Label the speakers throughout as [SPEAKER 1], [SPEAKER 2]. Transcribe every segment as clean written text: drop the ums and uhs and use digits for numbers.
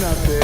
[SPEAKER 1] nothing.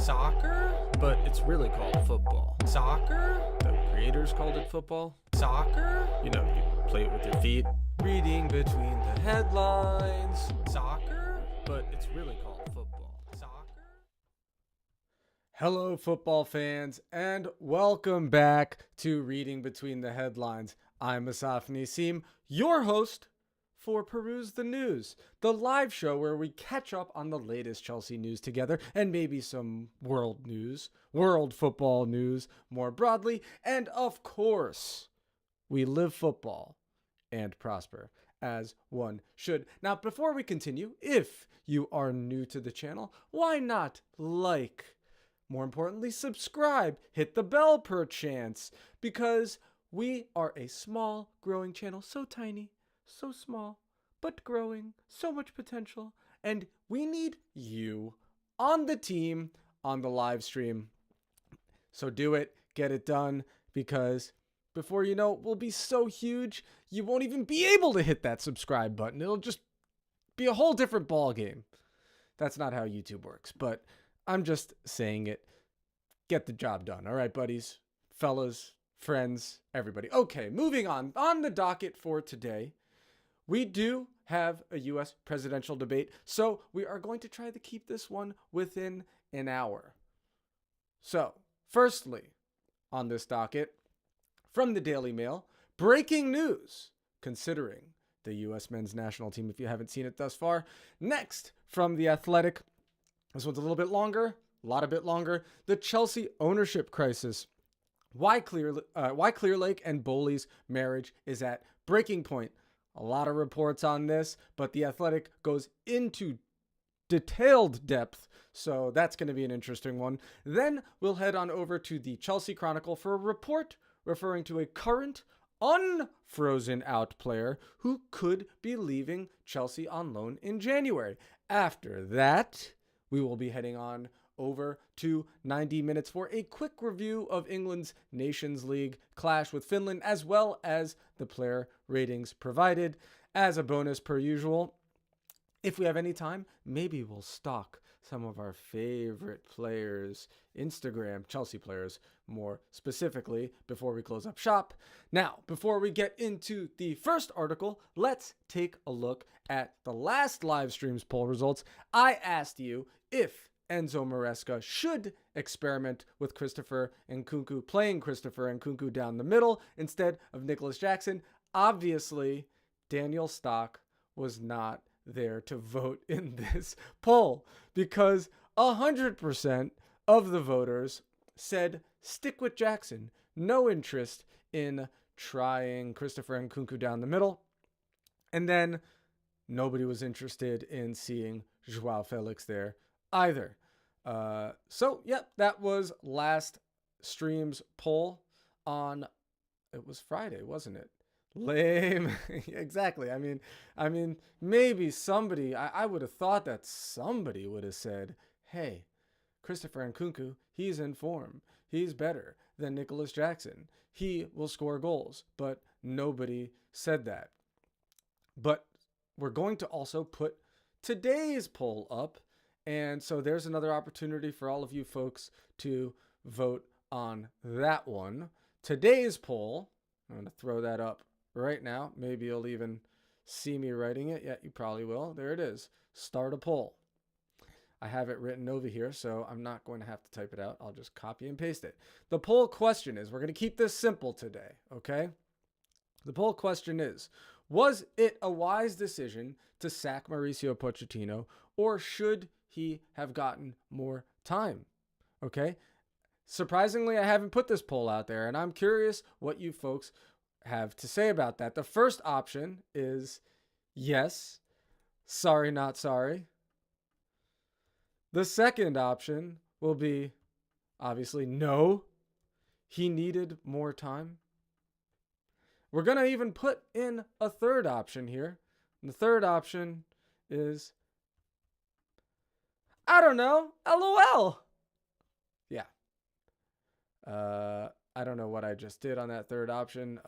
[SPEAKER 2] Soccer? But it's really called football. Soccer? The creators called it football. Soccer? You know, you play it with your feet. Reading between the headlines. Soccer? But it's really called football. Soccer? Hello, football fans, and welcome back to Reading Between the Headlines. I'm Asaf Nisim, your host for Peruse the News, the live show where we catch up on the latest Chelsea news together and maybe some world news, world football news more broadly, and of course, we live football and prosper as one should. Now, before we continue, if you are new to the channel, why not like, more importantly, subscribe, hit the bell perchance, because we are a small, growing channel, so tiny, so small, but growing, so much potential, and we need you on the team, on the live stream. So do it, get it done, because before you know it, we'll be so huge, you won't even be able to hit that subscribe button. It'll just be a whole different ball game. That's not how YouTube works, but I'm just saying it. Get the job done. All right, buddies, fellas, friends, everybody. Okay, moving on. On the docket for today, we do have a U.S. presidential debate, so we are going to try to keep this one within an hour. So, firstly, on this docket, from the Daily Mail, breaking news, considering the U.S. men's national team, if you haven't seen it thus far. Next, from The Athletic, this one's a little bit longer, a lot a bit longer, the Chelsea ownership crisis. Why Clear Lake and Bowley's marriage is at breaking point. A lot of reports on this, but The Athletic goes into detailed depth, so that's going to be an interesting one. Then we'll head on over to the Chelsea Chronicle for a report referring to a current unfrozen out player who could be leaving Chelsea on loan in January. After that, we will be heading on over to 90 minutes for a quick review of England's Nations League clash with Finland, as well as the player ratings provided. As a bonus per usual, if we have any time, maybe we'll stalk some of our favorite players, Instagram, Chelsea players more specifically, before we close up shop. Now, before we get into the first article, let's take a look at the last live stream's poll results. I asked you if Enzo Maresca should experiment with Christopher Nkunku, playing Christopher Nkunku down the middle instead of Nicholas Jackson. Obviously, Daniel Stock was not there to vote in this poll because 100% of the voters said stick with Jackson. No interest in trying Christopher Nkunku down the middle. And then nobody was interested in seeing Joao Felix there either. That was last stream's poll on, it was Friday, wasn't it? Lame. Exactly. I mean, maybe somebody, I would have thought that somebody would have said, hey, Christopher Nkunku, he's in form. He's better than Nicholas Jackson. He will score goals. But nobody said that. But we're going to also put today's poll up. And so there's another opportunity for all of you folks to vote on that one. Today's poll, I'm going to throw that up right now. Maybe you'll even see me writing it. Yeah, you probably will. There it is. Start a poll. I have it written over here, so I'm not going to have to type it out. I'll just copy and paste it. The poll question is, we're going to keep this simple today, okay? The poll question is, was it a wise decision to sack Mauricio Pochettino, or should he have gotten more time? Okay? Surprisingly, I haven't put this poll out there, and I'm curious what you folks have to say about that. The first option is yes, sorry, not sorry. The second option will be obviously no, he needed more time. We're going to even put in a third option here. And the third option is, I don't know, LOL. Yeah. I don't know what I just did on that third option.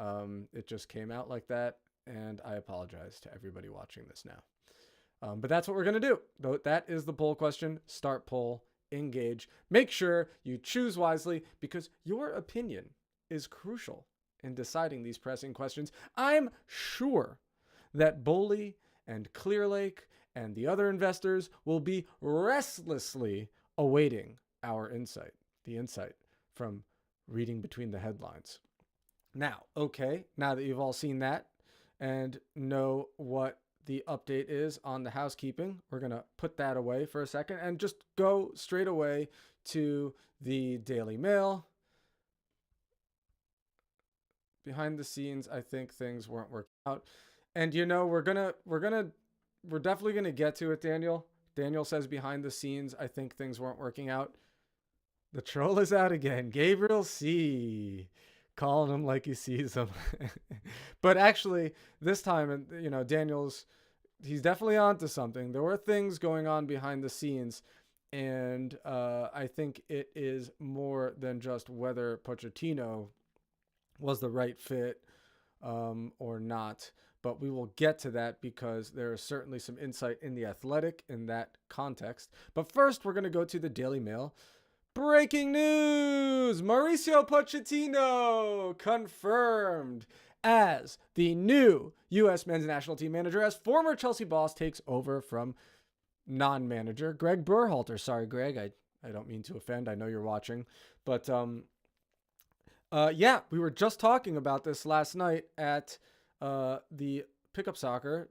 [SPEAKER 2] It just came out like that, and I apologize to everybody watching this now. But that's what we're going to do. That is the poll question. Start poll, engage. Make sure you choose wisely because your opinion is crucial in deciding these pressing questions. I'm sure that Bowley and Clearlake and the other investors will be restlessly awaiting our insight, the insight from reading between the headlines. Now that you've all seen that and know what the update is on the housekeeping, we're going to put that away for a second and just go straight away to the Daily Mail. Behind the scenes, I think things weren't working out. And we're definitely going to get to it, Daniel. Daniel says behind the scenes, I think things weren't working out. The troll is out again. Gabriel C. Calling him like he sees him. But actually, this time, he's definitely onto something. There were things going on behind the scenes, and I think it is more than just whether Pochettino was the right fit or not. But we will get to that because there is certainly some insight in The Athletic in that context. But first, we're going to go to the Daily Mail. Breaking news! Mauricio Pochettino confirmed as the new U.S. men's national team manager as former Chelsea boss takes over from non-manager Greg Berhalter. Sorry, Greg, I don't mean to offend. I know you're watching. But we were just talking about this last night at the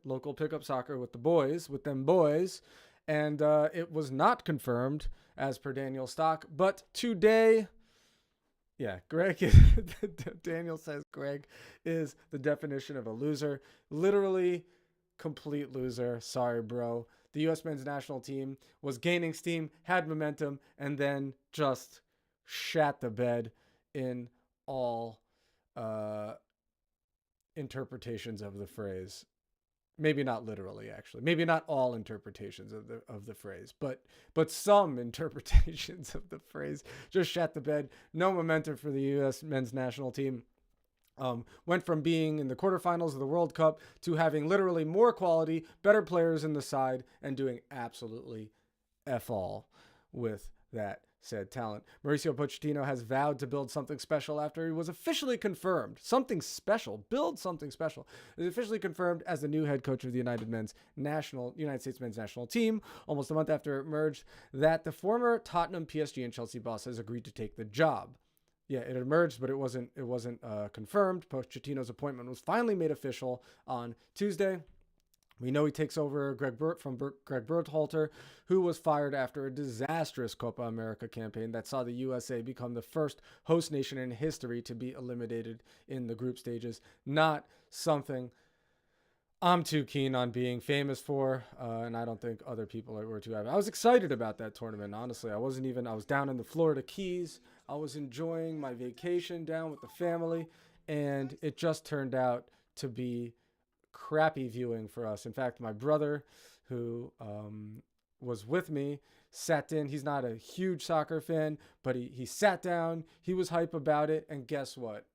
[SPEAKER 2] local pickup soccer with them boys. And it was not confirmed as per Daniel Stock. But today, Daniel says Greg is the definition of a loser. Literally, complete loser. Sorry, bro. The U.S. men's national team was gaining steam, had momentum, and then just shat the bed in all interpretations of the phrase. Maybe not literally, actually. Maybe not all interpretations of the phrase, but some interpretations of the phrase. Just shat the bed. No momentum for the U.S. men's national team. Went from being in the quarterfinals of the World Cup to having literally more quality, better players in the side, and doing absolutely F all with that said talent. Mauricio Pochettino has vowed to build something special after he was officially confirmed. Something special. Build something special. He was officially confirmed as the new head coach of the United States men's national team, almost a month after it emerged that the former Tottenham, PSG, and Chelsea boss has agreed to take the job. Yeah, it emerged, but it wasn't confirmed. Pochettino's appointment was finally made official on Tuesday. We know he takes over Greg Berhalter, who was fired after a disastrous Copa America campaign that saw the USA become the first host nation in history to be eliminated in the group stages. Not something I'm too keen on being famous for, and I don't think other people were too happy. I was excited about that tournament, honestly. I was down in the Florida Keys. I was enjoying my vacation down with the family, and it just turned out to be crappy viewing for us. In fact, my brother, who was with me, sat in. He's not a huge soccer fan, but he sat down. He was hype about it, and guess what?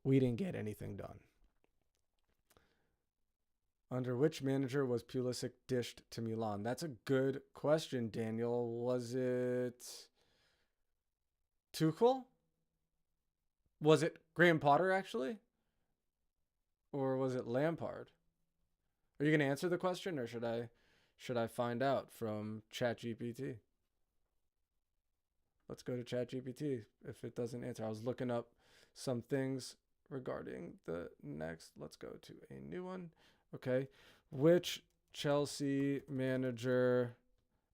[SPEAKER 2] We didn't get anything done. Under which manager was Pulisic dished to Milan? That's a good question, Daniel. Was it Tuchel? Was it Graham Potter, actually? Or was it Lampard? Are you going to answer the question, or should I find out from ChatGPT? Let's go to ChatGPT if it doesn't answer. I was looking up some things regarding the next. Let's go to a new one. Okay. Which Chelsea manager?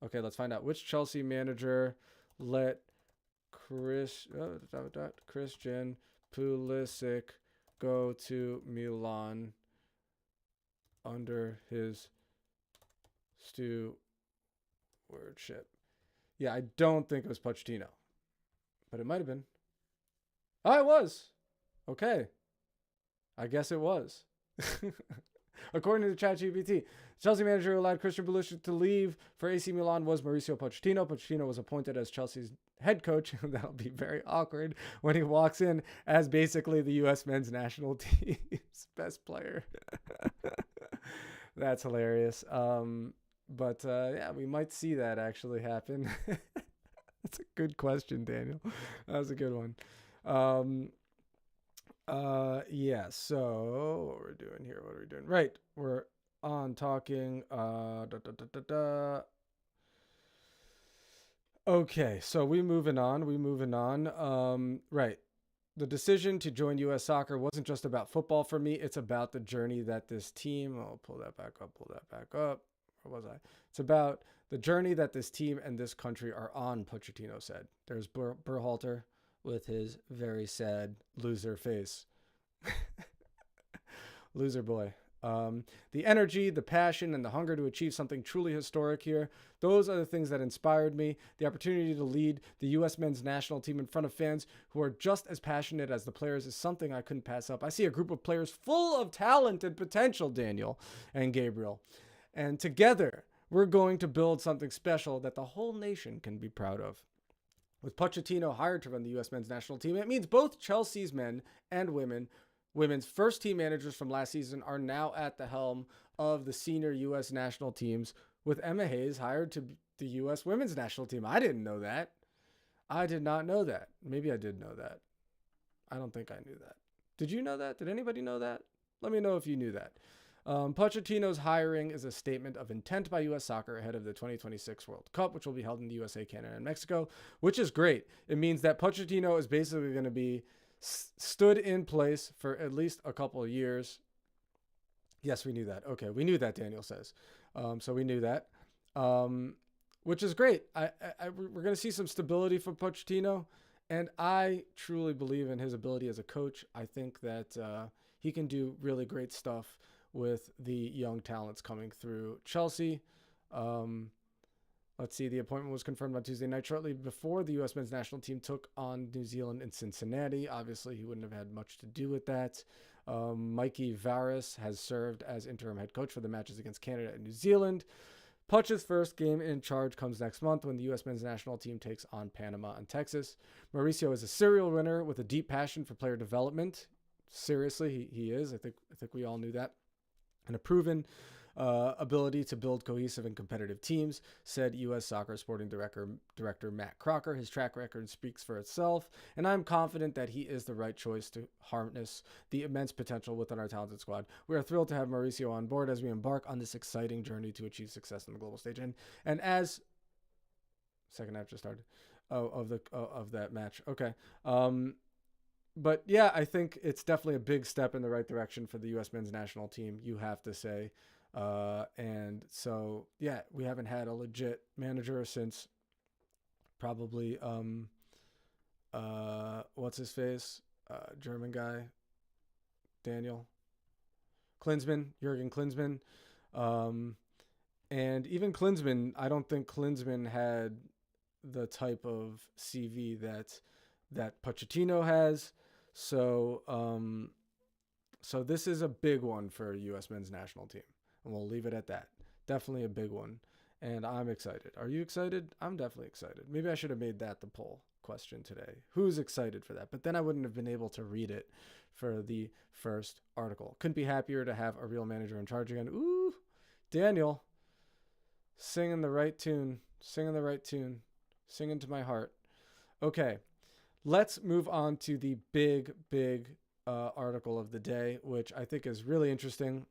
[SPEAKER 2] Okay, let's find out. Which Chelsea manager let Christian Pulisic go to Milan under his stewardship? Yeah, I don't think it was Pochettino, but it might have been. Oh, it was. Okay. I guess it was. According to ChatGPT, Chelsea manager who allowed Christian Pulisic to leave for AC Milan was Mauricio Pochettino. Pochettino was appointed as Chelsea's head coach. That'll be very awkward when he walks in as basically the U.S. men's national team's best player. That's hilarious. But yeah, we might see that actually happen. That's a good question, Daniel. That was a good one. Yeah, so what we're doing here, what are we doing? Right, we're on talking, Okay, so we moving on. Right. The decision to join U.S. Soccer wasn't just about football for me. It's about the journey that this team, I'll pull that back up. Where was I? It's about the journey that this team and this country are on, Pochettino said. There's Berhalter with his very sad loser face. Loser boy. The energy, the passion, and the hunger to achieve something truly historic here, those are the things that inspired me. The opportunity to lead the U.S. men's national team in front of fans who are just as passionate as the players is something I couldn't pass up. I see a group of players full of talent and potential, Daniel and Gabriel. And together, we're going to build something special that the whole nation can be proud of. With Pochettino hired to run the U.S. men's national team, it means both Chelsea's men and women's first team managers from last season are now at the helm of the senior U.S. national teams, with Emma Hayes hired to the U.S. women's national team. I didn't know that. I did not know that. Maybe I did know that. I don't think I knew that. Did you know that? Did anybody know that? Let me know if you knew that. Pochettino's hiring is a statement of intent by U.S. Soccer ahead of the 2026 World Cup, which will be held in the USA, Canada, and Mexico, which is great. It means that Pochettino is basically going to be stood in place for at least a couple of years. Yes, we knew that. Okay, we knew that, Daniel says. So we knew that, which is great. We're going to see some stability from Pochettino, and I truly believe in his ability as a coach. I think that he can do really great stuff with the young talents coming through Chelsea. Let's see, the appointment was confirmed on Tuesday night, shortly before the U.S. men's national team took on New Zealand in Cincinnati. Obviously, he wouldn't have had much to do with that. Mikey Varis has served as interim head coach for the matches against Canada and New Zealand. Puch's first game in charge comes next month when the U.S. men's national team takes on Panama and Texas. Mauricio is a serial winner with a deep passion for player development. Seriously, he is. I think we all knew that. And a proven ability to build cohesive and competitive teams, said U.S. Soccer Sporting Director Matt Crocker. His track record speaks for itself, and I'm confident that he is the right choice to harness the immense potential within our talented squad. We are thrilled to have Mauricio on board as we embark on this exciting journey to achieve success on the global stage. And as second half just started of that match. Okay. But yeah, I think it's definitely a big step in the right direction for the U.S. men's national team, you have to say. And so, yeah, we haven't had a legit manager since probably, what's his face? German guy, Daniel Klinsmann, Jurgen Klinsmann. And even Klinsmann, I don't think Klinsmann had the type of CV that Pochettino has. So, so this is a big one for U.S. men's national team. And we'll leave it at that. Definitely a big one. And I'm excited. Are you excited? I'm definitely excited. Maybe I should have made that the poll question today. Who's excited for that? But then I wouldn't have been able to read it for the first article. Couldn't be happier to have a real manager in charge again. Ooh, Daniel, singing the right tune. Singing the right tune. Singing to my heart. Okay, let's move on to the big article of the day, which I think is really interesting,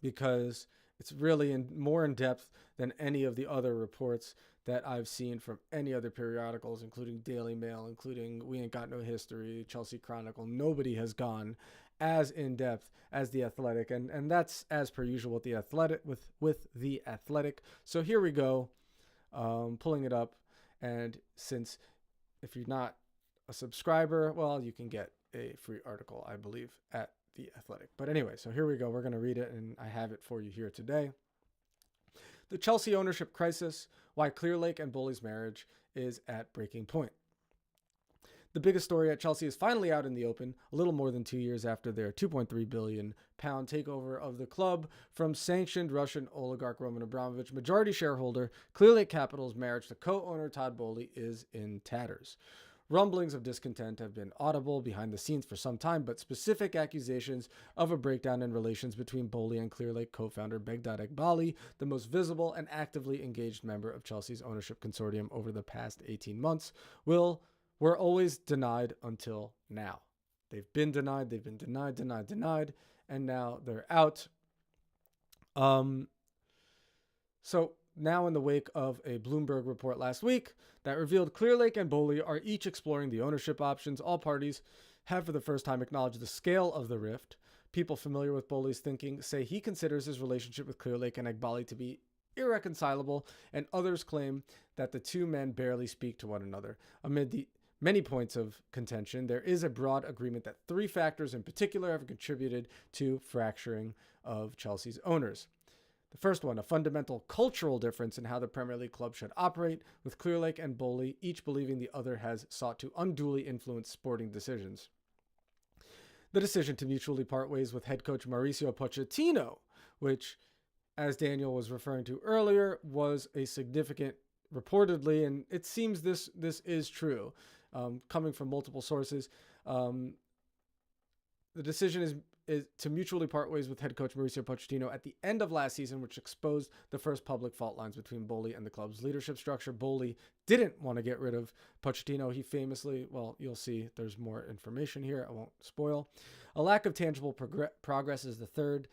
[SPEAKER 2] because it's really more in depth than any of the other reports that I've seen from any other periodicals, including Daily Mail, including We Ain't Got No History, Chelsea Chronicle. Nobody has gone as in depth as The Athletic, and that's as per usual with The Athletic. With The Athletic. So here we go, pulling it up, and since if you're not a subscriber, well, you can get a free article, I believe, at The Athletic. But anyway, so here we go. We're going to read it, and I have it for you here today. The Chelsea ownership crisis, why Clearlake and Bowley's marriage is at breaking point. The biggest story at Chelsea is finally out in the open, a little more than 2 years after their £2.3 billion takeover of the club from sanctioned Russian oligarch Roman Abramovich. Majority shareholder Clearlake Capital's marriage to co-owner Todd Bowley is in tatters. Rumblings of discontent have been audible behind the scenes for some time, but specific accusations of a breakdown in relations between Bowley and Clearlake co-founder Begdad Eghbali, the most visible and actively engaged member of Chelsea's ownership consortium over the past 18 months, were always denied until now. They've been denied, and now they're out. So now in the wake of a Bloomberg report last week that revealed Clearlake and Bowley are each exploring the ownership options, all parties have for the first time acknowledged the scale of the rift. People familiar with Bowley's thinking say he considers his relationship with Clearlake and Eghbali to be irreconcilable, and others claim that the two men barely speak to one another. Amid the many points of contention, there is a broad agreement that three factors in particular have contributed to fracturing of Chelsea's owners. The first one, a fundamental cultural difference in how the Premier League club should operate, with Clearlake and Bowley each believing the other has sought to unduly influence sporting decisions. The decision to mutually part ways with head coach Mauricio Pochettino, which, as Daniel was referring to earlier, was a significant, reportedly, and it seems this is true, coming from multiple sources. The decision is to mutually part ways with head coach Mauricio Pochettino at the end of last season, which exposed the first public fault lines between Bowley and the club's leadership structure. Bowley didn't want to get rid of Pochettino. He famously, well, you'll see there's more information here, I won't spoil. A lack of tangible progress is the third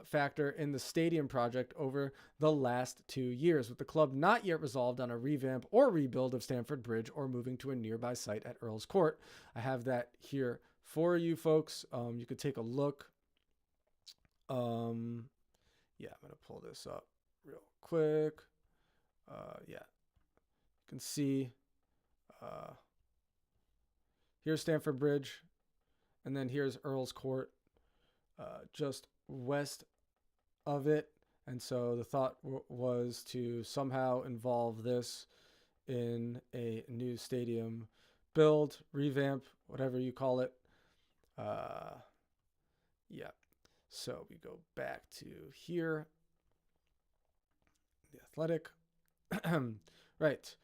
[SPEAKER 2] factor in the stadium project over the last 2 years, with the club not yet resolved on a revamp or rebuild of Stamford Bridge or moving to a nearby site at Earl's Court. I have that here for you folks. You could take a look. Yeah, I'm going to pull this up real quick. Yeah, you can see here's Stamford Bridge, and then here's Earl's Court, just west of it. And so the thought was to somehow involve this in a new stadium build, revamp, whatever you call it. Yeah. So we go back to here. The Athletic. Right.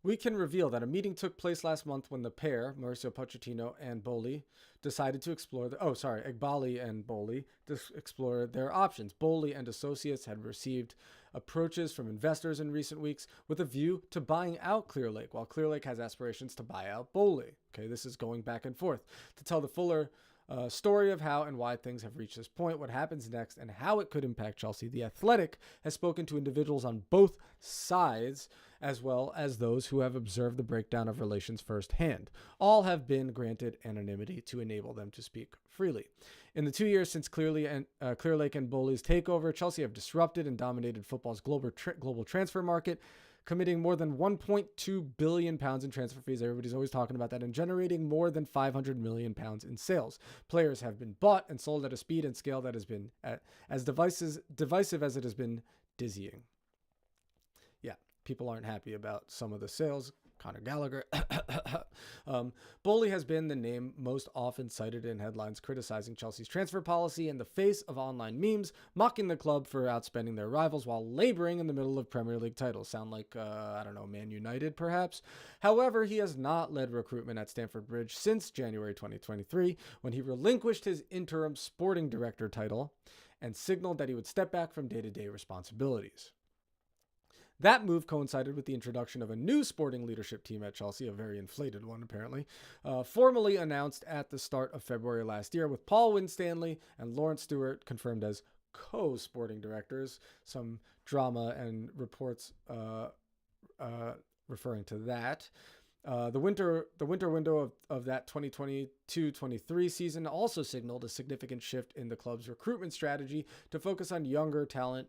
[SPEAKER 2] We can reveal that a meeting took place last month when the pair, Mauricio Pochettino and Boli, decided to explore Egbali and Boli to explore their options. Boli and associates had received approaches from investors in recent weeks with a view to buying out Clear Lake, while Clear Lake has aspirations to buy out Boli. Okay, this is going back and forth. To tell the fuller story of how and why things have reached this point, what happens next, and how it could impact Chelsea, The Athletic has spoken to individuals on both sides, as well as those who have observed the breakdown of relations firsthand. All have been granted anonymity to enable them to speak freely. In the 2 years since Clear Lake and Boli's takeover, Chelsea have disrupted and dominated football's global transfer market, committing more than £1.2 billion in transfer fees. Everybody's always talking about that, and generating more than £500 million in sales. Players have been bought and sold at a speed and scale that has been as divisive as it has been dizzying. Yeah, people aren't happy about some of the sales. Conor Gallagher. Boli has been the name most often cited in headlines criticizing Chelsea's transfer policy in the face of online memes, mocking the club for outspending their rivals while laboring in the middle of Premier League titles. Sound like, Man United, perhaps? However, he has not led recruitment at Stamford Bridge since January 2023, when he relinquished his interim sporting director title and signaled that he would step back from day-to-day responsibilities. That move coincided with the introduction of a new sporting leadership team at Chelsea, a very inflated one apparently, formally announced at the start of February last year, with Paul Winstanley and Lawrence Stewart confirmed as co-sporting directors. Some drama and reports referring to that. The winter window of that 2022-23 season also signaled a significant shift in the club's recruitment strategy to focus on younger talent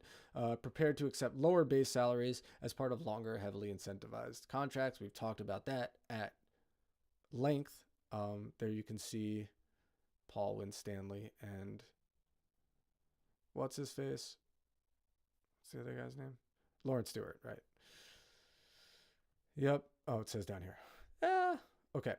[SPEAKER 2] prepared to accept lower base salaries as part of longer, heavily incentivized contracts. We've talked about that at length. There you can see Paul Winstanley and what's his face? What's the other guy's name? Lawrence Stewart, right? Yep. Oh, it says down here. Okay.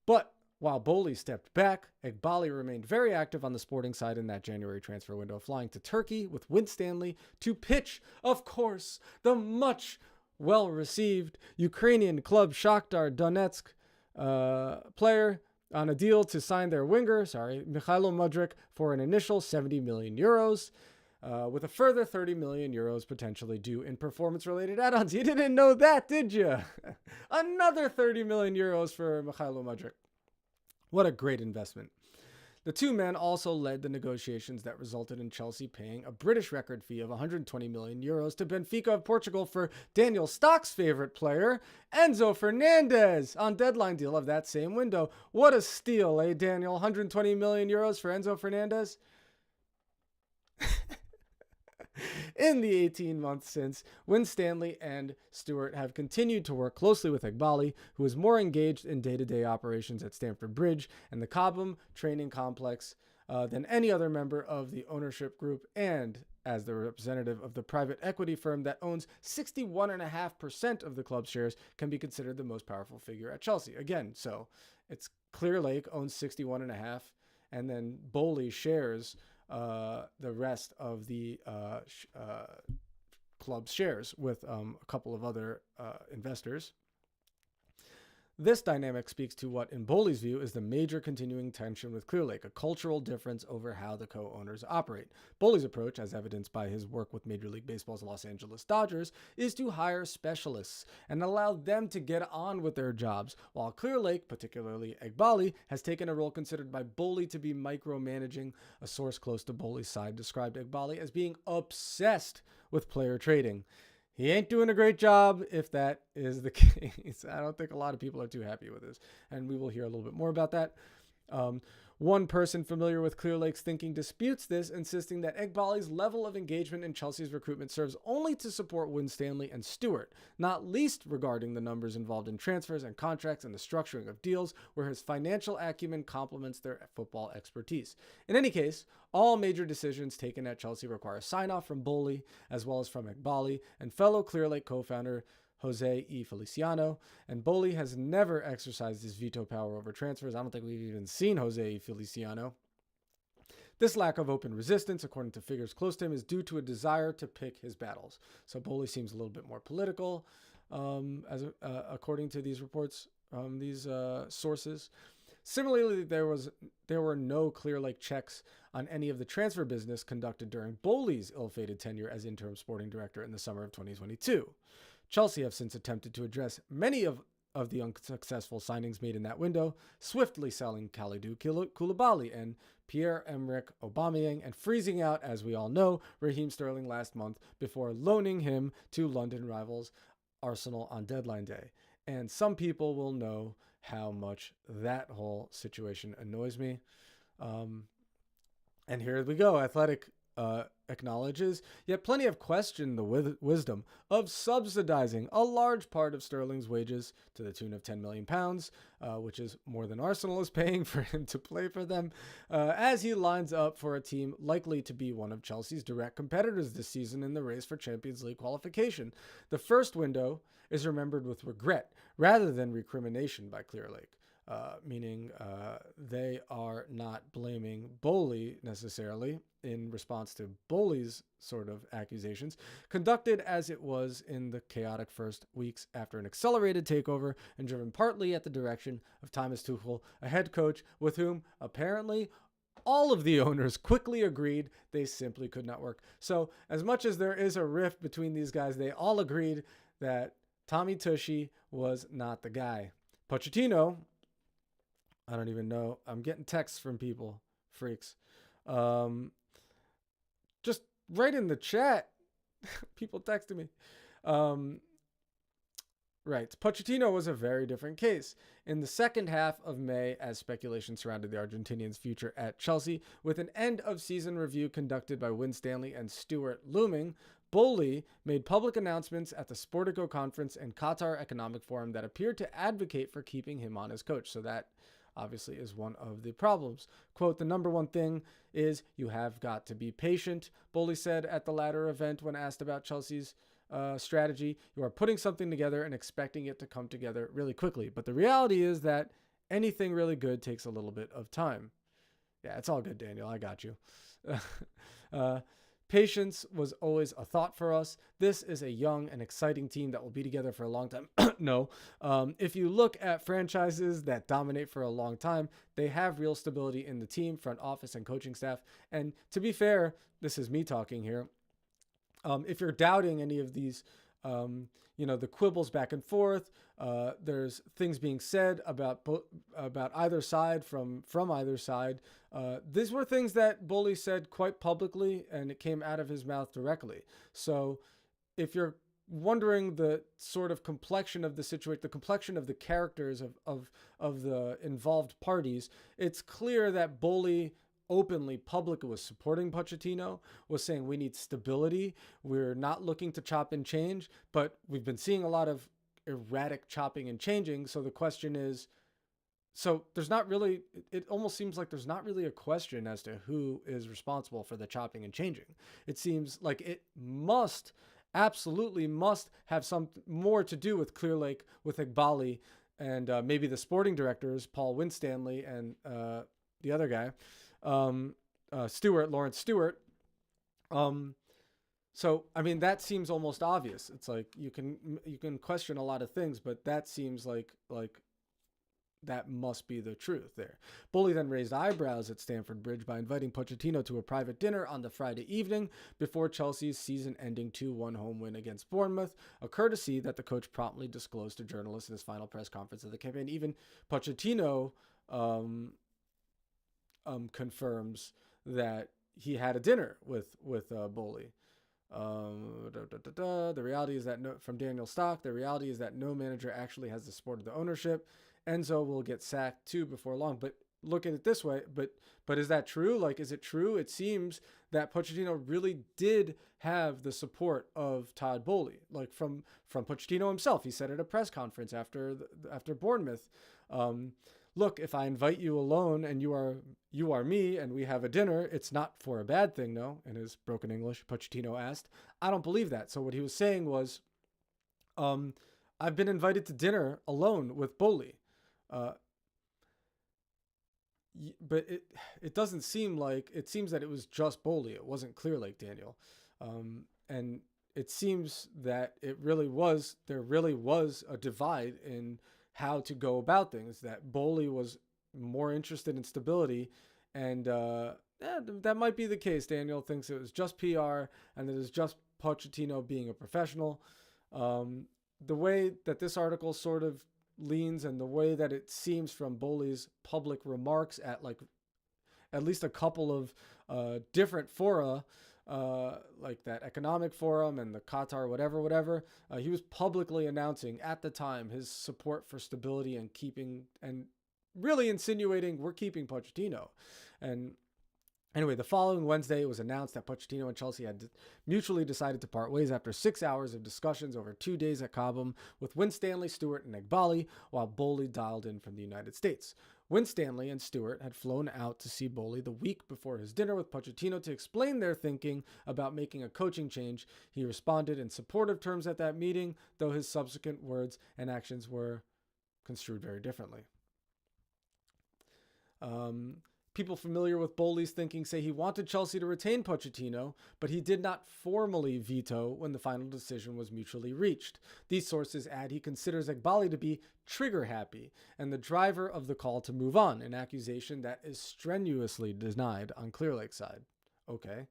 [SPEAKER 2] But while Boli stepped back, Egbali remained very active on the sporting side in that January transfer window, flying to Turkey with Winstanley to pitch, of course, the much well-received Ukrainian club Shakhtar Donetsk player on a deal to sign their winger, Mikhailo Mudryk, for an initial 70 million euros. With a further 30 million euros potentially due in performance-related add-ons. You didn't know that, did you? Another 30 million euros for Mikhailo Mudryk. What a great investment. The two men also led the negotiations that resulted in Chelsea paying a British record fee of 120 million euros to Benfica of Portugal for Daniel Stock's favorite player, Enzo Fernandez, on deadline deal of that same window. What a steal, eh, Daniel? 120 million euros for Enzo Fernandez? In the 18 months since, Winstanley and Stewart have continued to work closely with Egbali, who is more engaged in day-to-day operations at Stamford Bridge and the Cobham training complex than any other member of the ownership group, and as the representative of the private equity firm that owns 61.5% of the club's shares, can be considered the most powerful figure at Chelsea. Again, so it's Clear Lake owns 61.5%, and then Boli shares the rest of the club's shares with a couple of other investors. This dynamic speaks to what, in Boli's view, is the major continuing tension with Clear Lake, a cultural difference over how the co-owners operate. Boli's approach, as evidenced by his work with Major League Baseball's Los Angeles Dodgers, is to hire specialists and allow them to get on with their jobs, while Clear Lake, particularly Egbali, has taken a role considered by Boli to be micromanaging. A source close to Boli's side described Egbali as being obsessed with player trading. He ain't doing a great job if that is the case. I don't think a lot of people are too happy with this, and we will hear a little bit more about that. One person familiar with Clear Lake's thinking disputes this, insisting that Egbali's level of engagement in Chelsea's recruitment serves only to support Winstanley and Stewart, not least regarding the numbers involved in transfers and contracts and the structuring of deals, where his financial acumen complements their football expertise. In any case, all major decisions taken at Chelsea require sign-off from Boli, as well as from Egbali and fellow Clear Lake co-founder Jose E. Feliciano, and Boli has never exercised his veto power over transfers. I don't think we've even seen Jose E. Feliciano. This lack of open resistance, according to figures close to him, is due to a desire to pick his battles. So Boley seems a little bit more political, according to these reports, these sources. Similarly, there were no clear checks on any of the transfer business conducted during Boley's ill-fated tenure as interim sporting director in the summer of 2022. Chelsea have since attempted to address many of the unsuccessful signings made in that window, swiftly selling Kalidou Koulibaly and Pierre-Emerick Aubameyang and freezing out, as we all know, Raheem Sterling last month before loaning him to London rivals Arsenal on deadline day. And some people will know how much that whole situation annoys me. And here we go. Athletic acknowledges, yet plenty have questioned the wisdom of subsidizing a large part of Sterling's wages to the tune of £10 million, which is more than Arsenal is paying for him to play for them, as he lines up for a team likely to be one of Chelsea's direct competitors this season in the race for Champions League qualification. The first window is remembered with regret rather than recrimination by Clearlake. Meaning they are not blaming Boley necessarily in response to Boley's sort of accusations, conducted as it was in the chaotic first weeks after an accelerated takeover and driven partly at the direction of Thomas Tuchel, a head coach with whom apparently all of the owners quickly agreed they simply could not work. So as much as there is a rift between these guys, they all agreed that Tommy Tushy was not the guy. Pochettino, I don't even know. I'm getting texts from people, freaks. Just right in the chat, people texting me. Right. Pochettino was a very different case. In the second half of May, as speculation surrounded the Argentinian's future at Chelsea, with an end-of-season review conducted by Winstanley and Stewart looming, Boley made public announcements at the Sportico Conference and Qatar Economic Forum that appeared to advocate for keeping him on as coach. So that obviously is one of the problems. Quote, the number one thing is you have got to be patient, Boley said at the latter event when asked about Chelsea's strategy. You are putting something together and expecting it to come together really quickly. But the reality is that anything really good takes a little bit of time. Yeah, it's all good, Daniel. I got you. Patience was always a thought for us. This is a young and exciting team that will be together for a long time. No. If you look at franchises that dominate for a long time, they have real stability in the team, front office, and coaching staff. And to be fair, this is me talking here. If you're doubting any of these, the quibbles back and forth, there's things being said about either side from either side. These were things that Boley said quite publicly, and it came out of his mouth directly. So if you're wondering the sort of complexion of the situation, the complexion of the characters of the involved parties, it's clear that Boley openly, publicly was supporting Pochettino, was saying we need stability. We're not looking to chop and change, but we've been seeing a lot of erratic chopping and changing. So the question is, so there's not really, it almost seems like there's not really a question as to who is responsible for the chopping and changing. It seems like it absolutely must have some more to do with Clearlake, with Igbali, and maybe the sporting directors, Paul Winstanley and the other guy, Lawrence Stewart. So, I mean, that seems almost obvious. It's like you can question a lot of things, but that seems like that must be the truth there. Boley then raised eyebrows at Stamford Bridge by inviting Pochettino to a private dinner on the Friday evening before Chelsea's season-ending 2-1 home win against Bournemouth, a courtesy that the coach promptly disclosed to journalists in his final press conference of the campaign. Even Pochettino confirms that he had a dinner with Boley. The reality is that from Daniel Stock, the reality is that no manager actually has the support of the ownership. Enzo will get sacked too before long. But look at it this way. But is that true? Like, is it true? It seems that Pochettino really did have the support of Todd Boley, like from Pochettino himself. He said at a press conference after Bournemouth, look, if I invite you alone and you are me and we have a dinner, it's not for a bad thing, no? In his broken English, Pochettino asked. I don't believe that. So what he was saying was, I've been invited to dinner alone with Boley. but it doesn't seem like, it seems that it was just Boley. It wasn't Clear Lake, Daniel. And it seems that there really was a divide in how to go about things, that Boley was more interested in stability. And that might be the case. Daniel thinks it was just PR and that it was just Pochettino being a professional. The way that this article sort of leans, and the way that it seems from Boley's public remarks at least a couple of different fora, like that economic forum and the Qatar whatever, he was publicly announcing at the time his support for stability and keeping, and really insinuating we're keeping Pochettino. And anyway, the following Wednesday, it was announced that Pochettino and Chelsea had mutually decided to part ways after 6 hours of discussions over 2 days at Cobham with Winstanley, Stewart, and Eghbali, while Boley dialed in from the United States. Winstanley and Stewart had flown out to see Boley the week before his dinner with Pochettino to explain their thinking about making a coaching change. He responded in supportive terms at that meeting, though his subsequent words and actions were construed very differently. People familiar with Boley's thinking say he wanted Chelsea to retain Pochettino, but he did not formally veto when the final decision was mutually reached. These sources add he considers Eghbali to be trigger happy and the driver of the call to move on, an accusation that is strenuously denied on Clear Lake's side. Okay.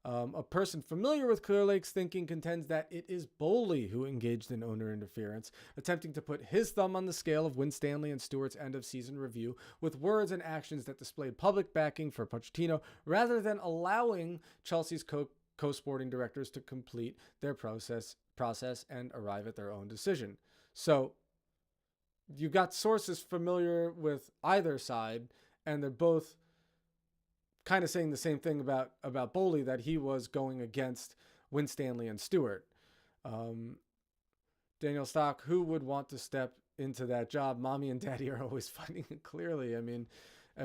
[SPEAKER 2] A person familiar with Clear Lake's thinking contends that it is Boley who engaged in owner interference, attempting to put his thumb on the scale of Winstanley and Stewart's end-of-season review with words and actions that displayed public backing for Pochettino, rather than allowing Chelsea's co-sporting directors to complete their process and arrive at their own decision. So you got sources familiar with either side, and they're both kind of saying the same thing about Boley, that he was going against Winstanley and Stewart. Daniel Stock, who would want to step into that job? Mommy and Daddy are always fighting it, clearly. I mean,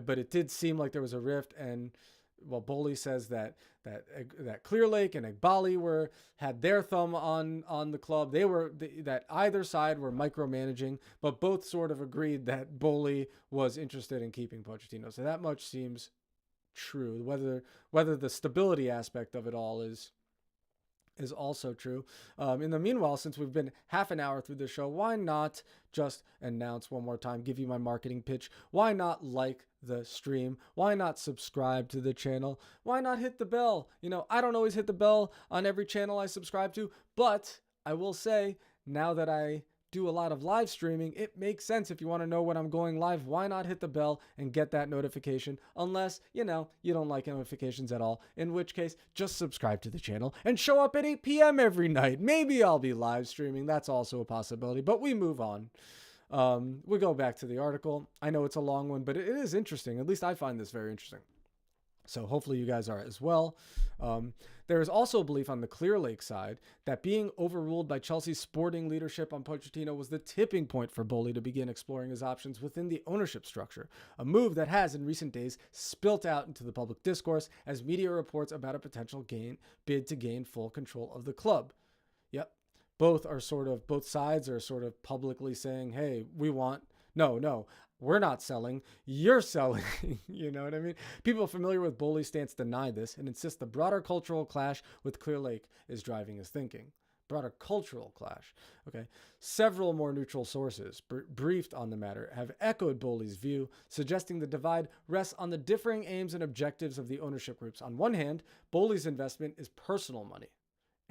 [SPEAKER 2] but it did seem like there was a rift, and well, Boley says that Clear Lake and Eghbali had their thumb on the club. That either side were micromanaging, but both sort of agreed that Boley was interested in keeping Pochettino. So that much seems true. Whether the stability aspect of it all is also true. In the meanwhile, since we've been half an hour through the show, why not just announce one more time, give you my marketing pitch? Why not like the stream? Why not subscribe to the channel? Why not hit the bell? I don't always hit the bell on every channel I subscribe to, but I will say, now that I do a lot of live streaming, it makes sense. If you want to know when I'm going live, why not hit the bell and get that notification? Unless, you don't like notifications at all, in which case, just subscribe to the channel and show up at 8 p.m. every night. Maybe I'll be live streaming. That's also a possibility, but we move on. We go back to the article. I know it's a long one, but it is interesting. At least I find this very interesting. So hopefully you guys are as well. There is also a belief on the Clear Lake side that being overruled by Chelsea's sporting leadership on Pochettino was the tipping point for Boley to begin exploring his options within the ownership structure, a move that has in recent days spilt out into the public discourse as media reports about a potential bid to gain full control of the club. Yep. Both sides are sort of publicly saying, hey, we're not selling, you're selling. You know what I mean? People familiar with Boley's stance deny this and insist the broader cultural clash with Clear Lake is driving his thinking. Broader cultural clash. Okay. Several more neutral sources briefed on the matter have echoed Boley's view, suggesting the divide rests on the differing aims and objectives of the ownership groups. On one hand, Boley's investment is personal money,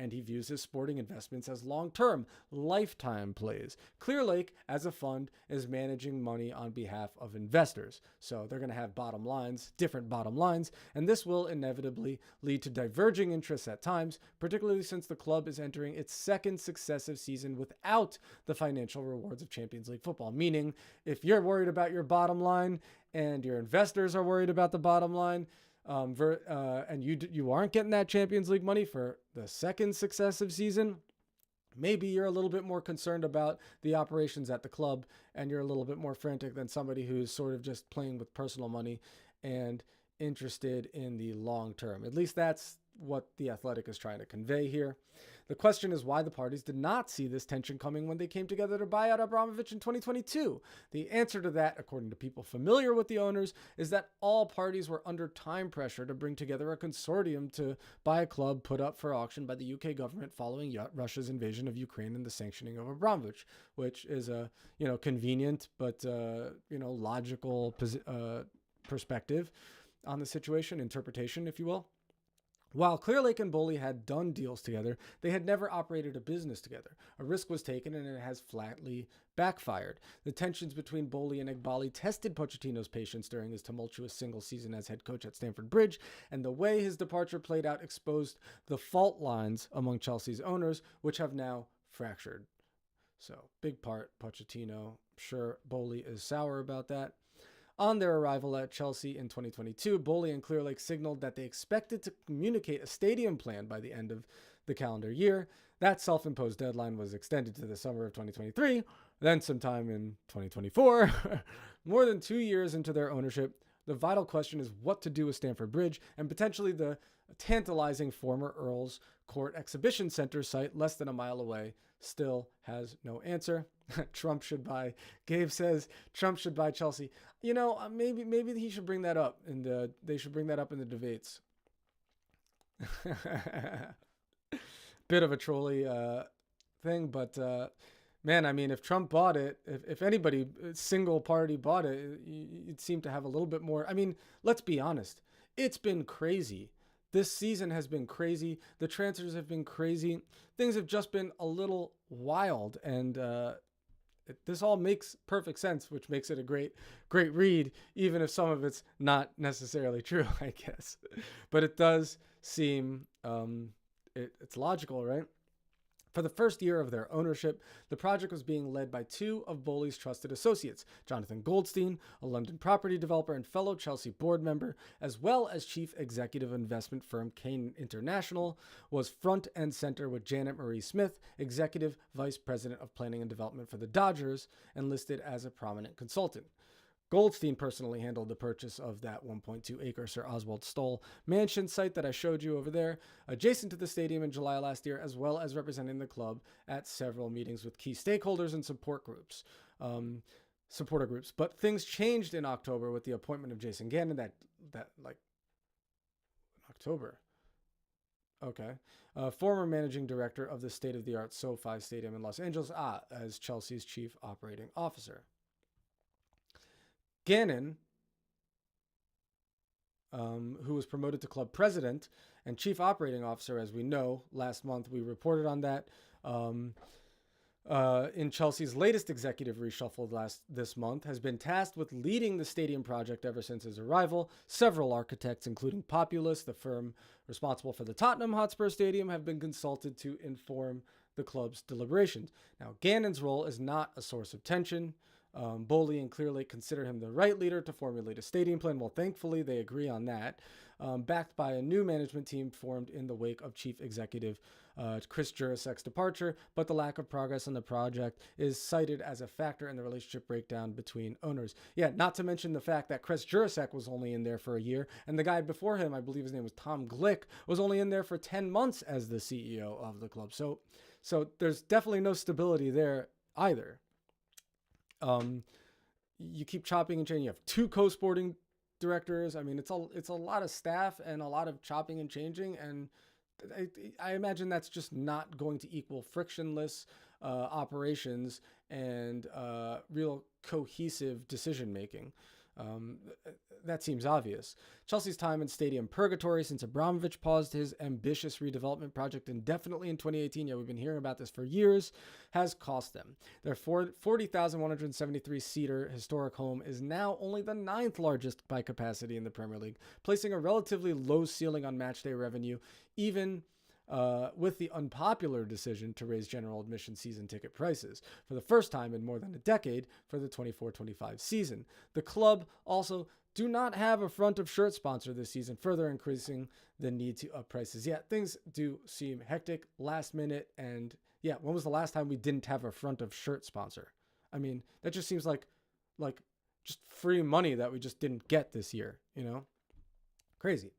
[SPEAKER 2] and he views his sporting investments as long-term, lifetime plays. Clear Lake, as a fund, is managing money on behalf of investors. So they're going to have different bottom lines, and this will inevitably lead to diverging interests at times, particularly since the club is entering its second successive season without the financial rewards of Champions League football. Meaning, if you're worried about your bottom line and your investors are worried about the bottom line, and you aren't getting that Champions League money for the second successive season, maybe you're a little bit more concerned about the operations at the club, and you're a little bit more frantic than somebody who's sort of just playing with personal money and interested in the long term. At least that's what the Athletic is trying to convey here. The question is why the parties did not see this tension coming when they came together to buy out Abramovich in 2022. The answer to that, according to people familiar with the owners, is that all parties were under time pressure to bring together a consortium to buy a club put up for auction by the UK government following Russia's invasion of Ukraine and the sanctioning of Abramovich, which is a convenient but logical perspective on the situation, interpretation, if you will. While Clear Lake and Boley had done deals together, they had never operated a business together. A risk was taken and it has flatly backfired. The tensions between Boley and Iqbali tested Pochettino's patience during his tumultuous single season as head coach at Stamford Bridge, and the way his departure played out exposed the fault lines among Chelsea's owners, which have now fractured. So, big part, Pochettino. I'm sure Boley is sour about that. On their arrival at Chelsea in 2022, Boley and Clear Lake signaled that they expected to communicate a stadium plan by the end of the calendar year. That self-imposed deadline was extended to the summer of 2023, then sometime in 2024. More than 2 years into their ownership, the vital question is what to do with Stamford Bridge and potentially the tantalizing former Earls Court Exhibition Center site less than a mile away still has no answer. Trump should buy. Gabe says Trump should buy Chelsea. Maybe he should bring that up, and they should bring that up in the debates. Bit of a trolley thing, but man, I mean, if Trump bought it, if anybody, single party bought it, you'd seem to have a little bit more. I mean, let's be honest. It's been crazy. This season has been crazy. The transfers have been crazy. Things have just been a little wild, and this all makes perfect sense, which makes it a great read, even if some of it's not necessarily true, I guess. But it does seem it's logical, right? For the first year of their ownership, the project was being led by two of Boley's trusted associates, Jonathan Goldstein, a London property developer and fellow Chelsea board member, as well as chief executive investment firm Kane International, was front and center with Janet Marie Smith, executive vice president of planning and development for the Dodgers, and listed as a prominent consultant. Goldstein personally handled the purchase of that 1.2-acre Sir Oswald Stoll mansion site that I showed you over there, adjacent to the stadium in July last year, as well as representing the club at several meetings with key stakeholders and supporter groups. But things changed in October with the appointment of Jason Gannon. That October. Okay. Former managing director of the state-of-the-art SoFi Stadium in Los Angeles, as Chelsea's chief operating officer. Gannon, who was promoted to club president and chief operating officer, as we know, last month we reported on that, in Chelsea's latest executive reshuffle this month, has been tasked with leading the stadium project ever since his arrival. Several architects, including Populous, the firm responsible for the Tottenham Hotspur Stadium, have been consulted to inform the club's deliberations. Now, Gannon's role is not a source of tension. Boley and Clear Lake consider him the right leader to formulate a stadium plan. Well, thankfully, they agree on that. Backed by a new management team formed in the wake of chief executive Chris Jurasek's departure, but the lack of progress on the project is cited as a factor in the relationship breakdown between owners. Yeah, not to mention the fact that Chris Jurasek was only in there for a year, and the guy before him, I believe his name was Tom Glick, was only in there for 10 months as the CEO of the club. So there's definitely no stability there either. You keep chopping and changing. You have two co-sporting directors. I mean, it's a lot of staff and a lot of chopping and changing, and I imagine that's just not going to equal frictionless operations and real cohesive decision making. That seems obvious. Chelsea's time in stadium purgatory since Abramovich paused his ambitious redevelopment project indefinitely in 2018, yeah, we've been hearing about this for years, has cost them. Their 40,173-seater historic home is now only the 9th largest by capacity in the Premier League, placing a relatively low ceiling on matchday revenue, even with the unpopular decision to raise general admission season ticket prices for the first time in more than a decade for the 24-25 season. The club also do not have a front of shirt sponsor this season, further increasing the need to up prices. Yeah, things do seem hectic, last minute, and yeah, when was the last time we didn't have a front of shirt sponsor? I mean, that just seems like just free money that we just didn't get this year, Crazy.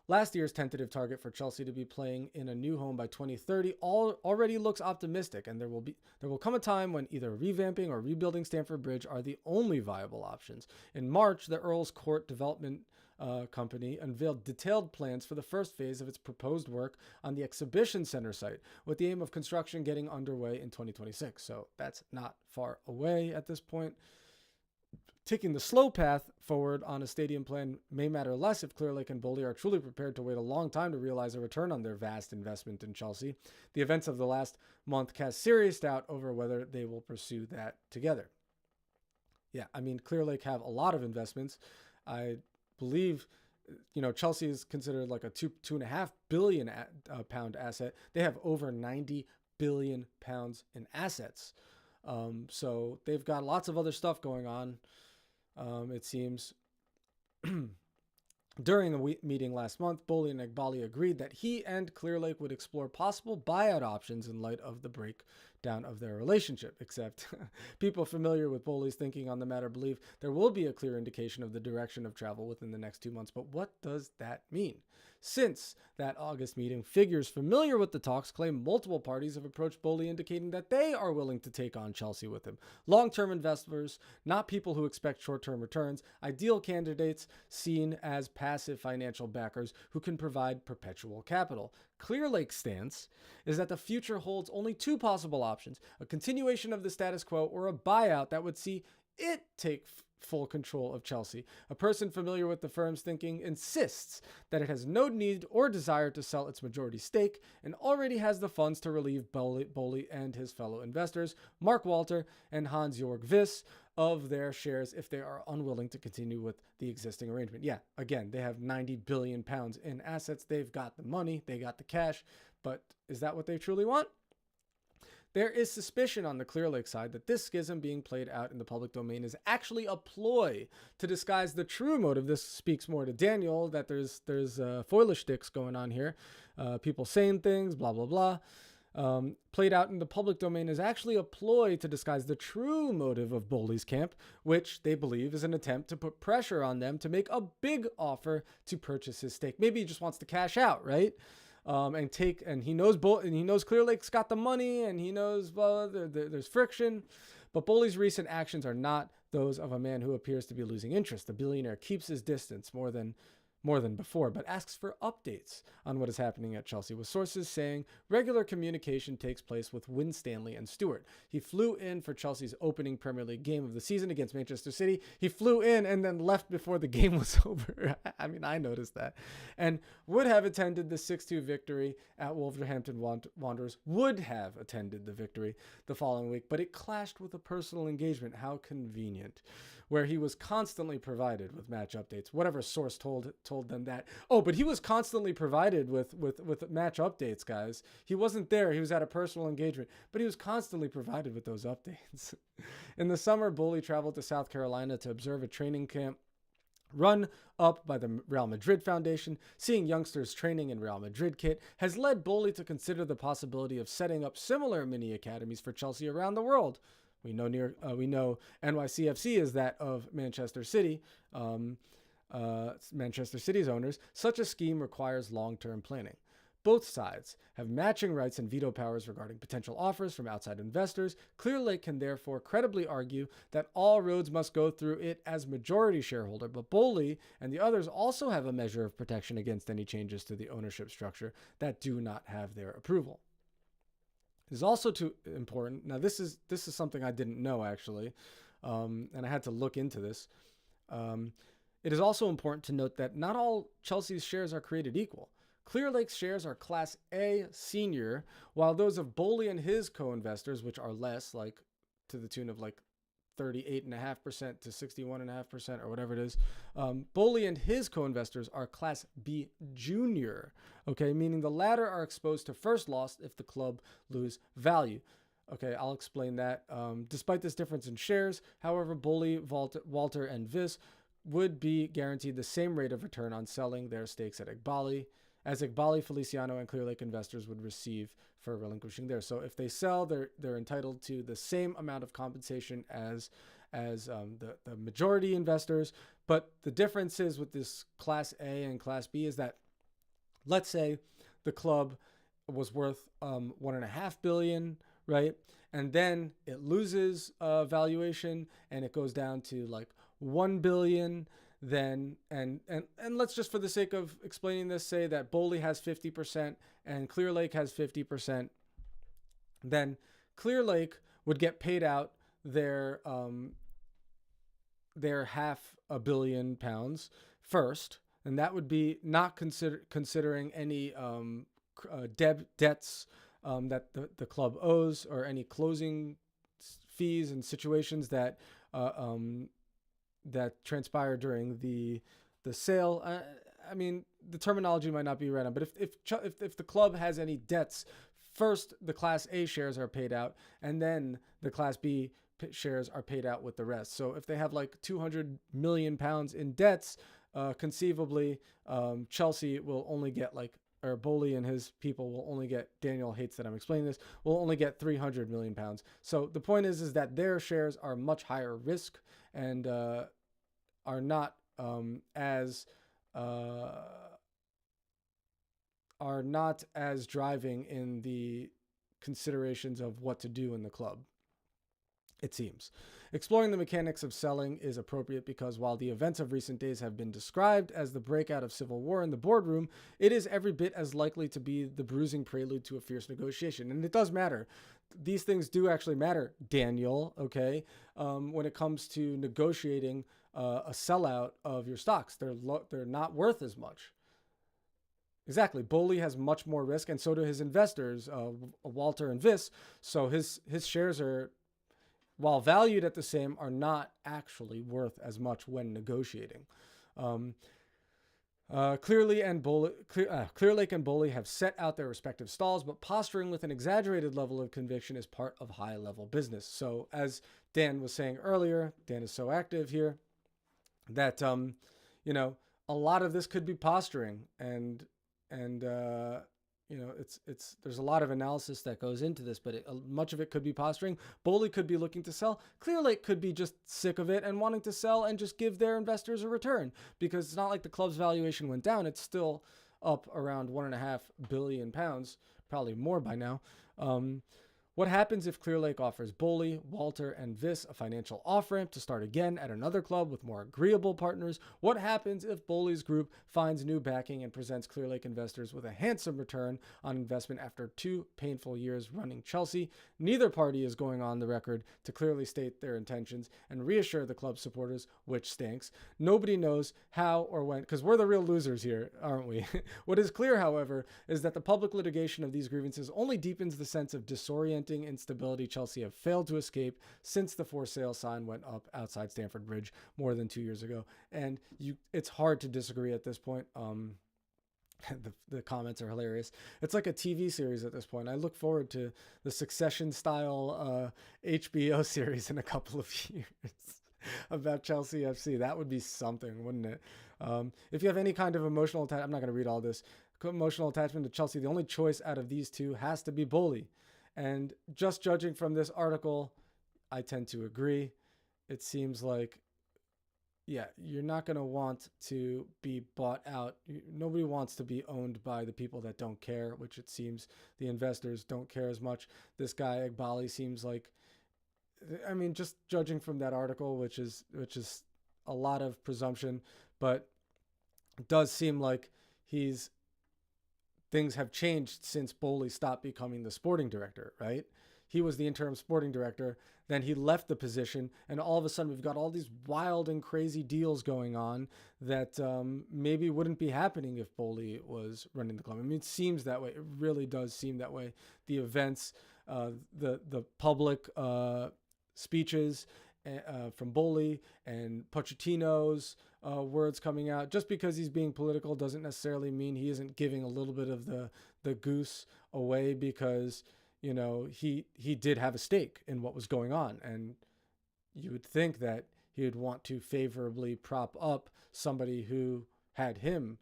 [SPEAKER 2] Last year's tentative target for Chelsea to be playing in a new home by 2030 already looks optimistic, and there will come a time when either revamping or rebuilding Stamford Bridge are the only viable options. In March, the Earl's Court Development Company unveiled detailed plans for the first phase of its proposed work on the exhibition center site, with the aim of construction getting underway in 2026. So that's not far away at this point. Taking the slow path forward on a stadium plan may matter less if Clearlake and Bowley are truly prepared to wait a long time to realize a return on their vast investment in Chelsea. The events of the last month cast serious doubt over whether they will pursue that together. Yeah, I mean, Clearlake have a lot of investments. I believe, Chelsea is considered like a 2.5 billion pound asset. They have over 90 billion pounds in assets. So they've got lots of other stuff going on. It seems. During a meeting last month, Bowley and Eghbali agreed that he and Clearlake would explore possible buyout options in light of the breakdown of their relationship, except people familiar with Bowley's thinking on the matter believe there will be a clear indication of the direction of travel within the next 2 months. But what does that mean? Since that August meeting, figures familiar with the talks claim multiple parties have approached Bowley indicating that they are willing to take on Chelsea with him. Long-term investors, not people who expect short-term returns, ideal candidates seen as passive financial backers who can provide perpetual capital. Clearlake's stance is that the future holds only two possible options: a continuation of the status quo or a buyout that would see it take full control of Chelsea. A person familiar with the firm's thinking insists that it has no need or desire to sell its majority stake and already has the funds to relieve Bowley and his fellow investors, Mark Walter and Hans-Jörg Wyss, of their shares if they are unwilling to continue with the existing arrangement. Yeah, again, they have 90 billion pounds in assets. They've got the money, they got the cash, but is that what they truly want? There is suspicion on the Clearlake side that this schism being played out in the public domain is actually a ploy to disguise the true motive. This speaks more to Daniel, that there's foilish sticks going on here. People saying things, blah, blah, blah. Played out in the public domain is actually a ploy to disguise the true motive of Bowley's camp, which they believe is an attempt to put pressure on them to make a big offer to purchase his stake. Maybe he just wants to cash out, right? And he knows Clearlake's got the money, and he knows there's friction, but Bowley's recent actions are not those of a man who appears to be losing interest. The billionaire keeps his distance more than before, but asks for updates on what is happening at Chelsea, with sources saying regular communication takes place with Winstanley and Stewart. He flew in for Chelsea's opening Premier League game of the season against Manchester City. He flew in and then left before the game was over. I mean, I noticed that. And would have attended the 6-2 victory at Wolverhampton Wanderers, would have attended the victory the following week, but it clashed with a personal engagement. How convenient. Where he was constantly provided with match updates. Whatever source told them that. Oh, but he was constantly provided with match updates, guys. He wasn't there. He was at a personal engagement, but he was constantly provided with those updates. In the summer, Bowley traveled to South Carolina to observe a training camp run up by the Real Madrid Foundation. Seeing youngsters training in Real Madrid kit has led Bowley to consider the possibility of setting up similar mini academies for Chelsea around the world. We know NYCFC is that of Manchester City, Manchester City's owners. Such a scheme requires long-term planning. Both sides have matching rights and veto powers regarding potential offers from outside investors. Clearlake can therefore credibly argue that all roads must go through it as majority shareholder, but Bowley and the others also have a measure of protection against any changes to the ownership structure that do not have their approval. It is also too important. Now, this is something I didn't know, actually, and I had to look into this. It is also important to note that not all Chelsea's shares are created equal. Clearlake's shares are Class A senior, while those of Bowley and his co-investors, which are less, like to the tune of like 38.5% to 61.5% or whatever it is. Bowley and his co-investors are Class B junior, okay, meaning the latter are exposed to first loss if the club lose value. Okay, I'll explain that. Despite this difference in shares, however, Bowley, Walter, and Wyss would be guaranteed the same rate of return on selling their stakes at Eghbali, as Eghbali, Feliciano, and Clearlake investors would receive for relinquishing theirs. So if they sell, they're entitled to the same amount of compensation as the majority investors. But the differences with this Class A and Class B is that let's say the club was worth 1.5 billion, right? And then it loses valuation and it goes down to like 1 billion. Then and let's just, for the sake of explaining this, say that Boley has 50% and Clear Lake has 50%. Then Clear Lake would get paid out their £500 million first, and that would be not considering any debts that the club owes, or any closing fees and situations that that transpire during the sale. I mean, the terminology might not be right on, but if the club has any debts, first the Class A shares are paid out, and then the Class B shares are paid out with the rest. So if they have like £200 million in debts, conceivably, Chelsea will only get or Boley and his people will only get, Daniel hates that I'm explaining this, will only get £300 million. So the point is that their shares are much higher risk and are not as driving in the considerations of what to do in the club, it seems. Exploring the mechanics of selling is appropriate because while the events of recent days have been described as the breakout of civil war in the boardroom, it is every bit as likely to be the bruising prelude to a fierce negotiation. And it does matter. These things do actually matter, Daniel, okay? When it comes to negotiating a sellout of your stocks, they're not worth as much. Exactly. Boley has much more risk, and so do his investors, Walter and Viss. So his shares are, while valued at the same, are not actually worth as much when negotiating. Clear Lake and Boley have set out their respective stalls, but posturing with an exaggerated level of conviction is part of high-level business. So as Dan was saying earlier, Dan is so active here, that a lot of this could be posturing, and there's a lot of analysis that goes into this, but much of it could be posturing. Boley could be looking to sell. Clear Lake could be just sick of it and wanting to sell and just give their investors a return, because it's not like the club's valuation went down. It's still up around £1.5 billion, probably more by now. What happens if Clear Lake offers Boley, Walter, and Viss a financial off-ramp to start again at another club with more agreeable partners? What happens if Boley's group finds new backing and presents Clear Lake investors with a handsome return on investment after 2 painful years running Chelsea? Neither party is going on the record to clearly state their intentions and reassure the club supporters, which stinks. Nobody knows how or when, because we're the real losers here, aren't we? What is clear, however, is that the public litigation of these grievances only deepens the sense of disorientation instability Chelsea have failed to escape since the for sale sign went up outside Stamford Bridge more than 2 years ago. And it's hard to disagree at this point. The comments are hilarious. It's like a TV series at this point. I look forward to the Succession style HBO series in a couple of years about Chelsea FC. That would be something, wouldn't it? If you have any kind of emotional attachment, I'm not going to read all this. Emotional attachment to Chelsea, the only choice out of these two has to be Boley. And just judging from this article, I tend to agree. It seems like, you're not going to want to be bought out. Nobody wants to be owned by the people that don't care, which it seems the investors don't care as much. This guy, Egbali, seems like, I mean, just judging from that article, which is a lot of presumption, but it does seem like things have changed since Boley stopped becoming the sporting director, right? He was the interim sporting director. Then he left the position, and all of a sudden we've got all these wild and crazy deals going on that maybe wouldn't be happening if Boley was running the club. I mean, it seems that way. It really does seem that way. The events, the public speeches from Boley and Pochettino's words coming out. Just because he's being political doesn't necessarily mean he isn't giving a little bit of the goose away, because he did have a stake in what was going on, and you would think that he would want to favorably prop up somebody who had him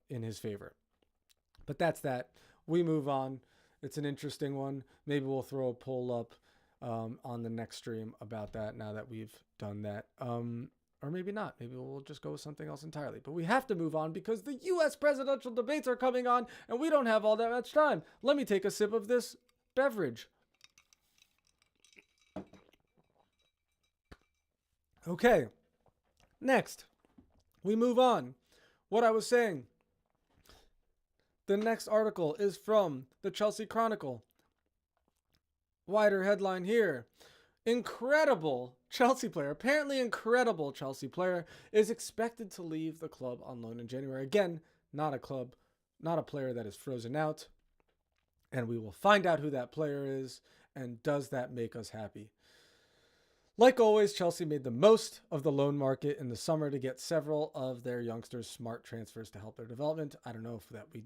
[SPEAKER 2] in his favor. But that's that. We move on. It's an interesting one. Maybe we'll throw a poll up on the next stream about that now that we've done that. Or maybe not. Maybe we'll just go with something else entirely. But we have to move on because the U.S. presidential debates are coming on and we don't have all that much time. Let me take a sip of this beverage. Okay, next, we move on. What I was saying, the next article is from the Chelsea Chronicle. Wider headline here. Incredible Chelsea player, apparently incredible Chelsea player, is expected to leave the club on loan in January. Again, not a player that is frozen out. And we will find out who that player is, and does that make us happy? Like always, Chelsea made the most of the loan market in the summer to get several of their youngsters smart transfers to help their development. I don't know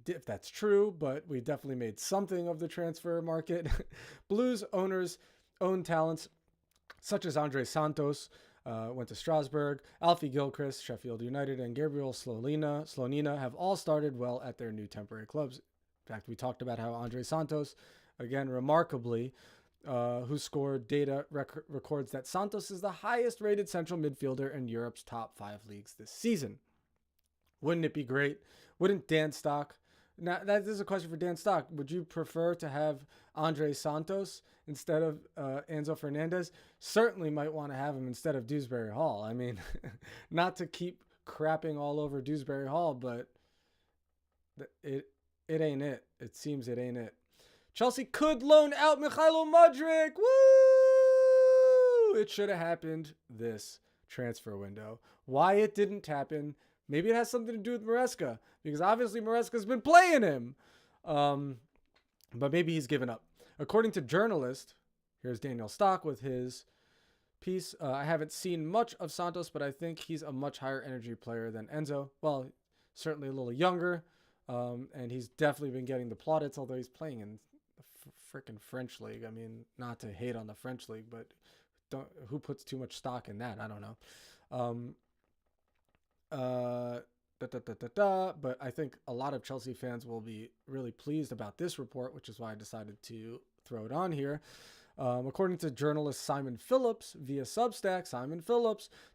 [SPEAKER 2] if that's true, but we definitely made something of the transfer market. Blues owners own talents such as Andre Santos, went to Strasbourg, Alfie Gilchrist, Sheffield United, and Gabriel Slonina have all started well at their new temporary clubs. In fact, we talked about how Andre Santos, again, remarkably, who scored data records that Santos is the highest rated central midfielder in Europe's top 5 leagues this season. Wouldn't it be great? Wouldn't Dan Stock? Now, that is a question for Dan Stock. Would you prefer to have Andre Santos instead of Enzo Fernandez? Certainly might want to have him instead of Dewsbury Hall. I mean, not to keep crapping all over Dewsbury Hall, but it ain't it. It seems it ain't it. Chelsea could loan out Mikhailo Mudryk. Woo! It should have happened this transfer window. Why it didn't happen? Maybe it has something to do with Maresca, because obviously Maresca's been playing him. But maybe he's given up. According to journalist, here's Daniel Stock with his piece. I haven't seen much of Santos, but I think he's a much higher energy player than Enzo. Well, certainly a little younger. And he's definitely been getting the plaudits, although he's playing in the freaking French league. I mean, not to hate on the French league, but who puts too much stock in that? I don't know. But I think a lot of Chelsea fans will be really pleased about this report, which is why I decided to throw it on here. According to journalist Simon Phillips via Substack,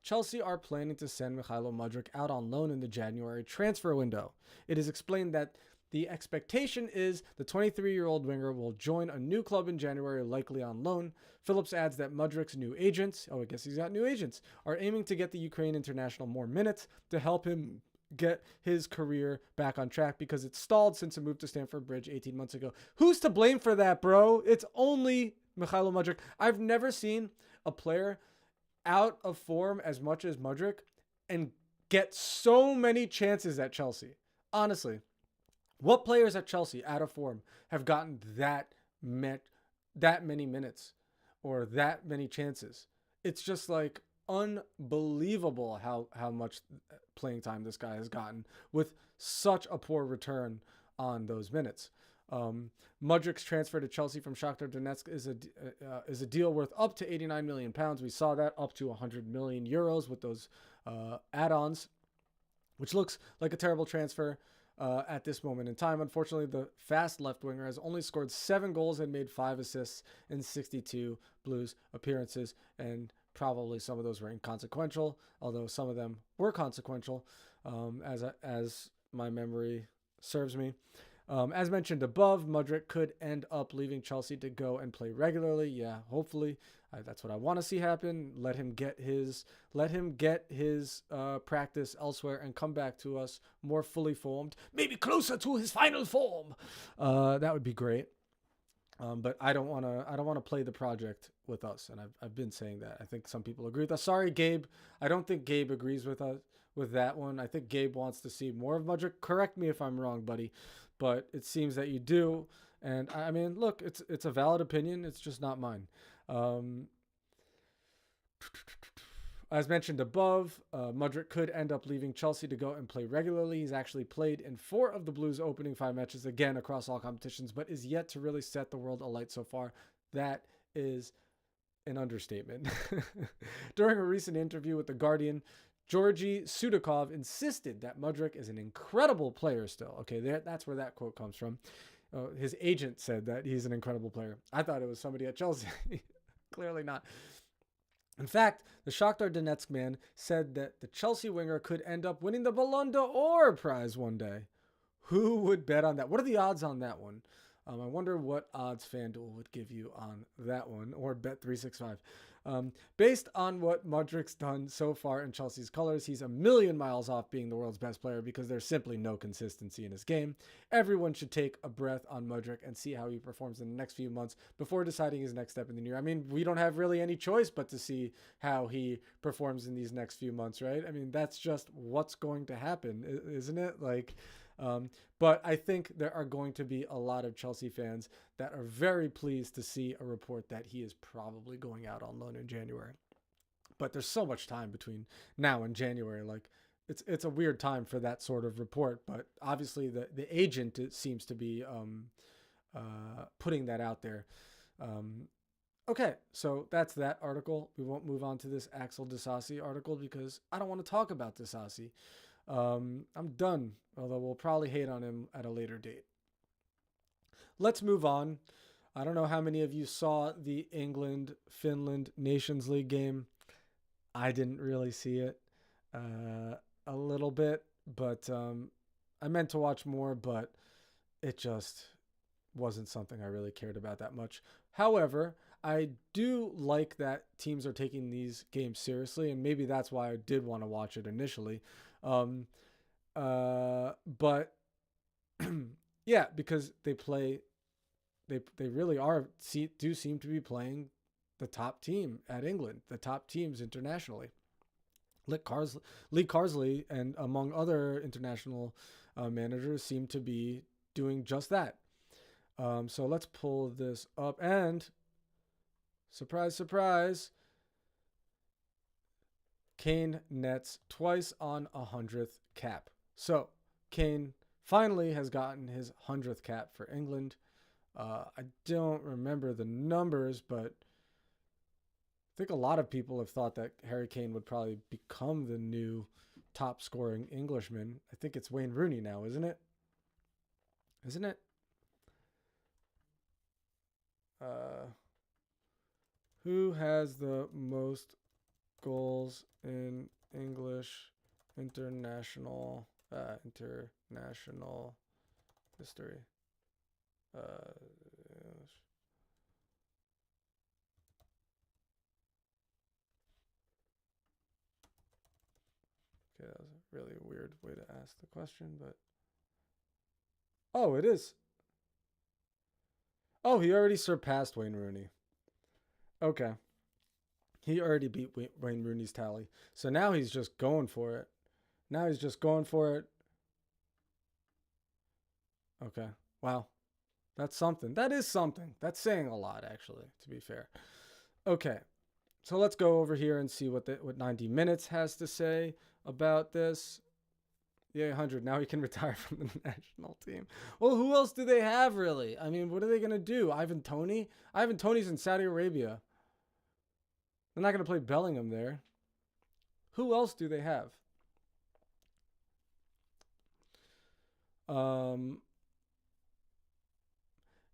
[SPEAKER 2] Chelsea are planning to send Mikhailo Mudryk out on loan in the January transfer window. It is explained that the expectation is the 23-year-old winger will join a new club in January, likely on loan. Phillips adds that Mudryk's new agents, I guess he's got new agents, are aiming to get the Ukraine international more minutes to help him get his career back on track, because it's stalled since a move to Stamford Bridge 18 months ago. Who's to blame for that, bro? It's only Mikhailo Mudryk. I've never seen a player out of form as much as Mudryk and get so many chances at Chelsea. Honestly, what players at Chelsea out of form have gotten that many minutes or that many chances? It's just like unbelievable how much playing time this guy has gotten with such a poor return on those minutes. Mudryk's transfer to Chelsea from Shakhtar Donetsk is a deal worth up to £89 million. We saw that up to €100 million with those add-ons, which looks like a terrible transfer at this moment in time. Unfortunately, the fast left winger has only scored 7 goals and made 5 assists in 62 Blues appearances, and probably some of those were inconsequential, although some of them were consequential, as my memory serves me. As mentioned above, Mudryk could end up leaving Chelsea to go and play regularly. Yeah, hopefully. That's what I want to see happen. Let him get his practice elsewhere and come back to us more fully formed, maybe closer to his final form. That would be great. But I don't want to play the project with us, and I've been saying that. I think some people agree with us. Sorry, Gabe. I don't think Gabe agrees with us with that one. I think Gabe wants to see more of Mudryk. Correct me if I'm wrong, buddy, but it seems that you do. And I mean, look, it's a valid opinion. It's just not mine. As mentioned above, Mudryk could end up leaving Chelsea to go and play regularly. He's actually played in 4 of the Blues' opening 5 matches, again, across all competitions, but is yet to really set the world alight so far. That is an understatement. During a recent interview with The Guardian, Georgi Sudakov insisted that Mudryk is an incredible player still. Okay, that's where that quote comes from. His agent said that he's an incredible player. I thought it was somebody at Chelsea. Clearly not. In fact, the Shakhtar Donetsk man said that the Chelsea winger could end up winning the Ballon d'Or prize one day. Who would bet on that? What are the odds on that one? I wonder what odds FanDuel would give you on that one, or Bet365. Based on what Mudryk's done so far in Chelsea's colors, he's a million miles off being the world's best player because there's simply no consistency in his game. Everyone should take a breath on Mudryk and see how he performs in the next few months before deciding his next step in the year. I mean, we don't have really any choice but to see how he performs in these next few months, right? I mean, that's just what's going to happen, isn't it? But I think there are going to be a lot of Chelsea fans that are very pleased to see a report that he is probably going out on loan in January. But there's so much time between now and January. It's a weird time for that sort of report. But obviously the agent seems to be putting that out there. Okay, so that's that article. We won't move on to this Axel Disasi article because I don't want to talk about Disasi. I'm done, although we'll probably hate on him at a later date. Let's move on. I don't know how many of you saw the England-Finland Nations League game. I didn't really see it a little bit, but I meant to watch more, but it just wasn't something I really cared about that much. However, I do like that teams are taking these games seriously, and maybe that's why I did want to watch it initially. But yeah, because they really do seem to be playing the top team at England, the top teams internationally. Lee Carsley and among other international managers seem to be doing just that. So let's pull this up, and surprise, surprise, Kane nets twice on 100th cap. So Kane finally has gotten his 100th cap for England. I don't remember the numbers, but I think a lot of people have thought that Harry Kane would probably become the new top scoring Englishman. I think it's Wayne Rooney now, isn't it? Isn't it? Who has the most goals in English international history? Okay, that was a really weird way to ask the question, but oh, it is. Oh, he already surpassed Wayne Rooney. Okay. He already beat Wayne Rooney's tally. So now he's just going for it. Okay. Wow. That's something. That is something. That's saying a lot, actually, to be fair. Okay. So let's go over here and see what 90 Minutes has to say about this. Yeah, 100. Now he can retire from the national team. Well, who else do they have, really? I mean, what are they going to do? Ivan Toney? Ivan Toney's in Saudi Arabia. They're not going to play Bellingham there. Who else do they have?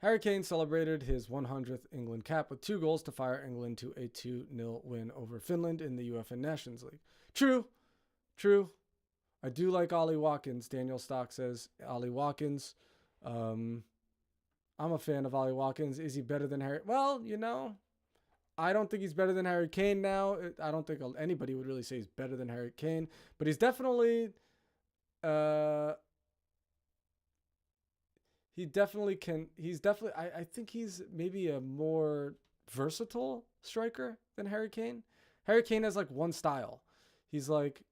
[SPEAKER 2] Harry Kane celebrated his 100th England cap with 2 goals to fire England to a 2-0 win over Finland in the UEFA Nations League. True. I do like Ollie Watkins. Daniel Stock says Ollie Watkins. I'm a fan of Ollie Watkins. Is he better than Harry? Well, I don't think he's better than Harry Kane now. I don't think anybody would really say he's better than Harry Kane, but he's definitely I think he's maybe a more versatile striker than Harry Kane. Harry Kane has like one style. He's like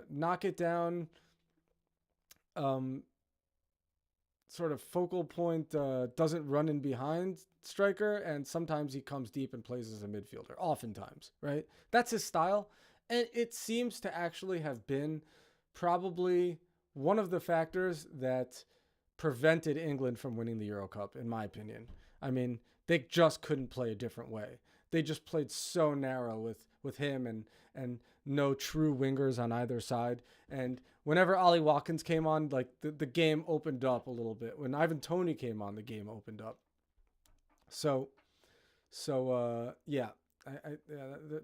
[SPEAKER 2] knock it down, sort of focal point, doesn't run in behind striker, and sometimes he comes deep and plays as a midfielder, oftentimes, right? That's his style, and it seems to actually have been probably one of the factors that prevented England from winning the Euro Cup, in my opinion. I mean, they just couldn't play a different way. They just played so narrow with him and no true wingers on either side. And whenever Ollie Watkins came on, like the game opened up a little bit. When Ivan Toney came on, the game opened up. So yeah.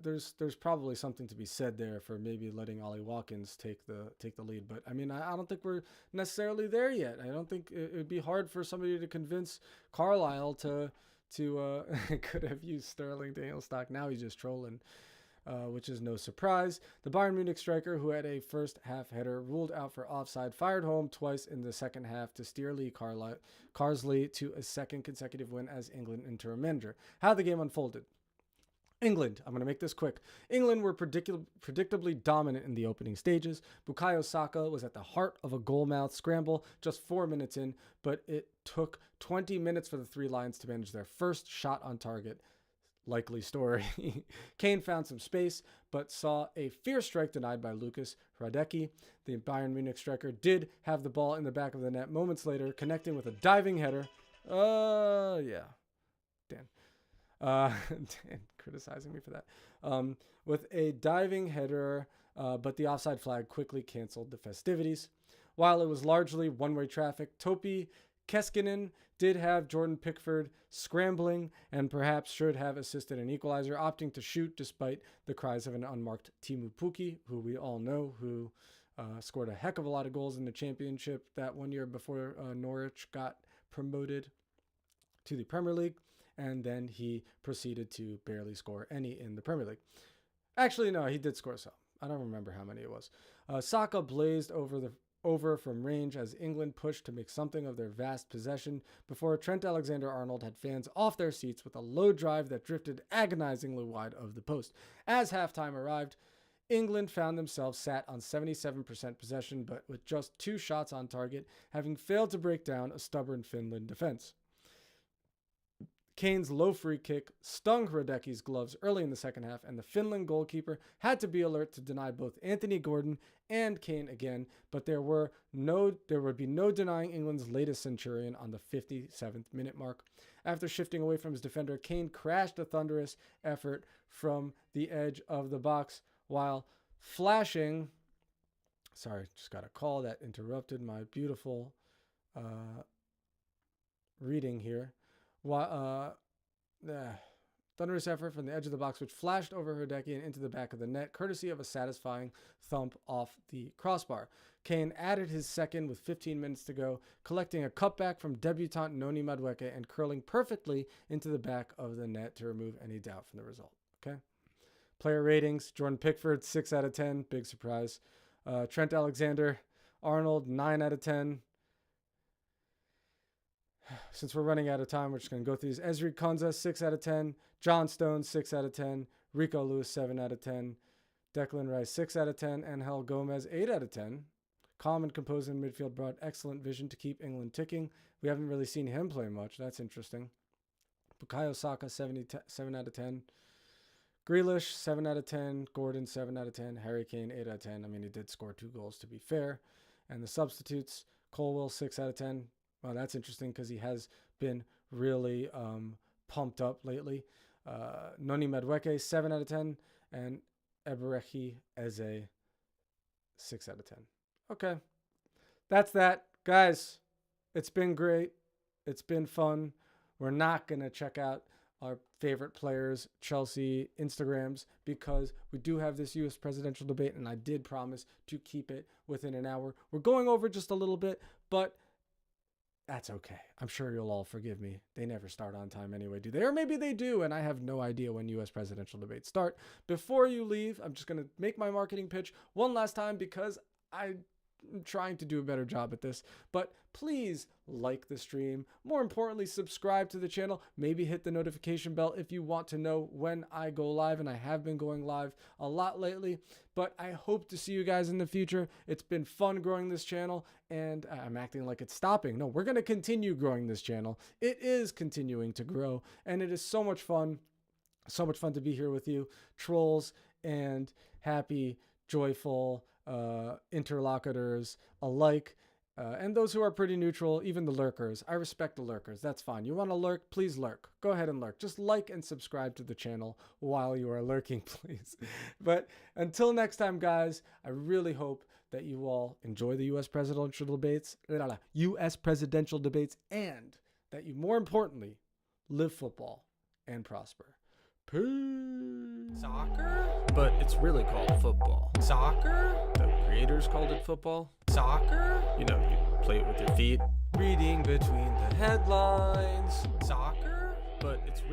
[SPEAKER 2] there's probably something to be said there for maybe letting Ollie Watkins take the lead, but I mean I don't think we're necessarily there yet. I don't think it would be hard for somebody to convince Carlisle to could have used Sterling Daniel Stock. Now he's just trolling. Which is no surprise. The Bayern Munich striker, who had a first half header ruled out for offside, fired home twice in the second half to steer Lee Carsley to a second consecutive win as England interim manager. How the game unfolded. England, I'm going to make this quick. England were predictably dominant in the opening stages. Bukayo Saka was at the heart of a goal-mouth scramble just 4 minutes in, but it took 20 minutes for the Three Lions to manage their first shot on target. Likely story. Kane found some space, but saw a fierce strike denied by Lucas Hradecky. The Bayern Munich striker did have the ball in the back of the net moments later, connecting with a diving header. Yeah. Dan. Dan criticizing me for that. With a diving header, but the offside flag quickly canceled the festivities. While it was largely one-way traffic, Topi Keskinen did have Jordan Pickford scrambling and perhaps should have assisted an equalizer, opting to shoot despite the cries of an unmarked Teemu Pukki, who we all know, who scored a heck of a lot of goals in the championship that one year before Norwich got promoted to the Premier League, and then he proceeded to barely score any in the Premier League. Actually, no, he did score some. I don't remember how many it was. Saka blazed over from range as England pushed to make something of their vast possession before Trent Alexander-Arnold had fans off their seats with a low drive that drifted agonizingly wide of the post. As halftime arrived, England found themselves sat on 77% possession, but with just 2 shots on target, having failed to break down a stubborn Finland defense. Kane's low free kick stung Hradecky's gloves early in the second half, and the Finland goalkeeper had to be alert to deny both Anthony Gordon and Kane again, but there would be no denying England's latest centurion on the 57th minute mark. After shifting away from his defender, Kane crashed a thunderous effort from the edge of the box while flashing. Sorry, just got a call that interrupted my beautiful reading here. Thunderous effort from the edge of the box, which flashed over Hradecky and into the back of the net, courtesy of a satisfying thump off the crossbar. Kane added his second with 15 minutes to go, collecting a cutback from debutant Noni Madueke and curling perfectly into the back of the net to remove any doubt from the result. Okay. Player ratings: Jordan Pickford 6 out of 10, big surprise. Trent Alexander-Arnold 9 out of 10. Since we're running out of time, we're just going to go through these. Ezri Konsa, 6 out of 10. John Stones, 6 out of 10. Rico Lewis, 7 out of 10. Declan Rice, 6 out of 10. Angel Gomez, 8 out of 10. Calm and composed in midfield, brought excellent vision to keep England ticking. We haven't really seen him play much. That's interesting. Bukayo Saka, 7 out of 10. Grealish, 7 out of 10. Gordon, 7 out of 10. Harry Kane, 8 out of 10. I mean, he did score 2 goals, to be fair. And the substitutes: Colwill, 6 out of 10. Well, that's interesting because he has been really pumped up lately. Noni Madueke, 7 out of 10. And Eberechi Eze, 6 out of 10. Okay. That's that. Guys, it's been great. It's been fun. We're not going to check out our favorite players' Chelsea Instagrams because we do have this U.S. presidential debate, and I did promise to keep it within an hour. We're going over just a little bit, but that's okay. I'm sure you'll all forgive me. They never start on time anyway, do they? Or maybe they do, and I have no idea when U.S. presidential debates start. Before you leave, I'm just going to make my marketing pitch one last time because I'm trying to do a better job at this. But please like the stream. More importantly, subscribe to the channel. Maybe hit the notification bell if you want to know when I go live, and I have been going live a lot lately. But I hope to see you guys in the future. It's been fun growing this channel, and I'm acting like it's stopping. No, we're going to continue growing this channel. It is continuing to grow, and it is so much fun. So much fun to be here with you, trolls and happy, joyful interlocutors alike, and those who are pretty neutral, even the lurkers. I respect the lurkers. That's fine. You want to lurk? Please lurk. Go ahead and lurk. Just like and subscribe to the channel while you are lurking, please. But until next time, guys, I really hope that you all enjoy the U.S. presidential debates, and that you, more importantly, live football and prosper. Peace.
[SPEAKER 1] Soccer?
[SPEAKER 2] But it's really called football.
[SPEAKER 1] Soccer?
[SPEAKER 2] The creators called it football.
[SPEAKER 1] Soccer?
[SPEAKER 2] You know, you play it with your feet. Reading between the headlines.
[SPEAKER 1] Soccer?
[SPEAKER 2] But it's really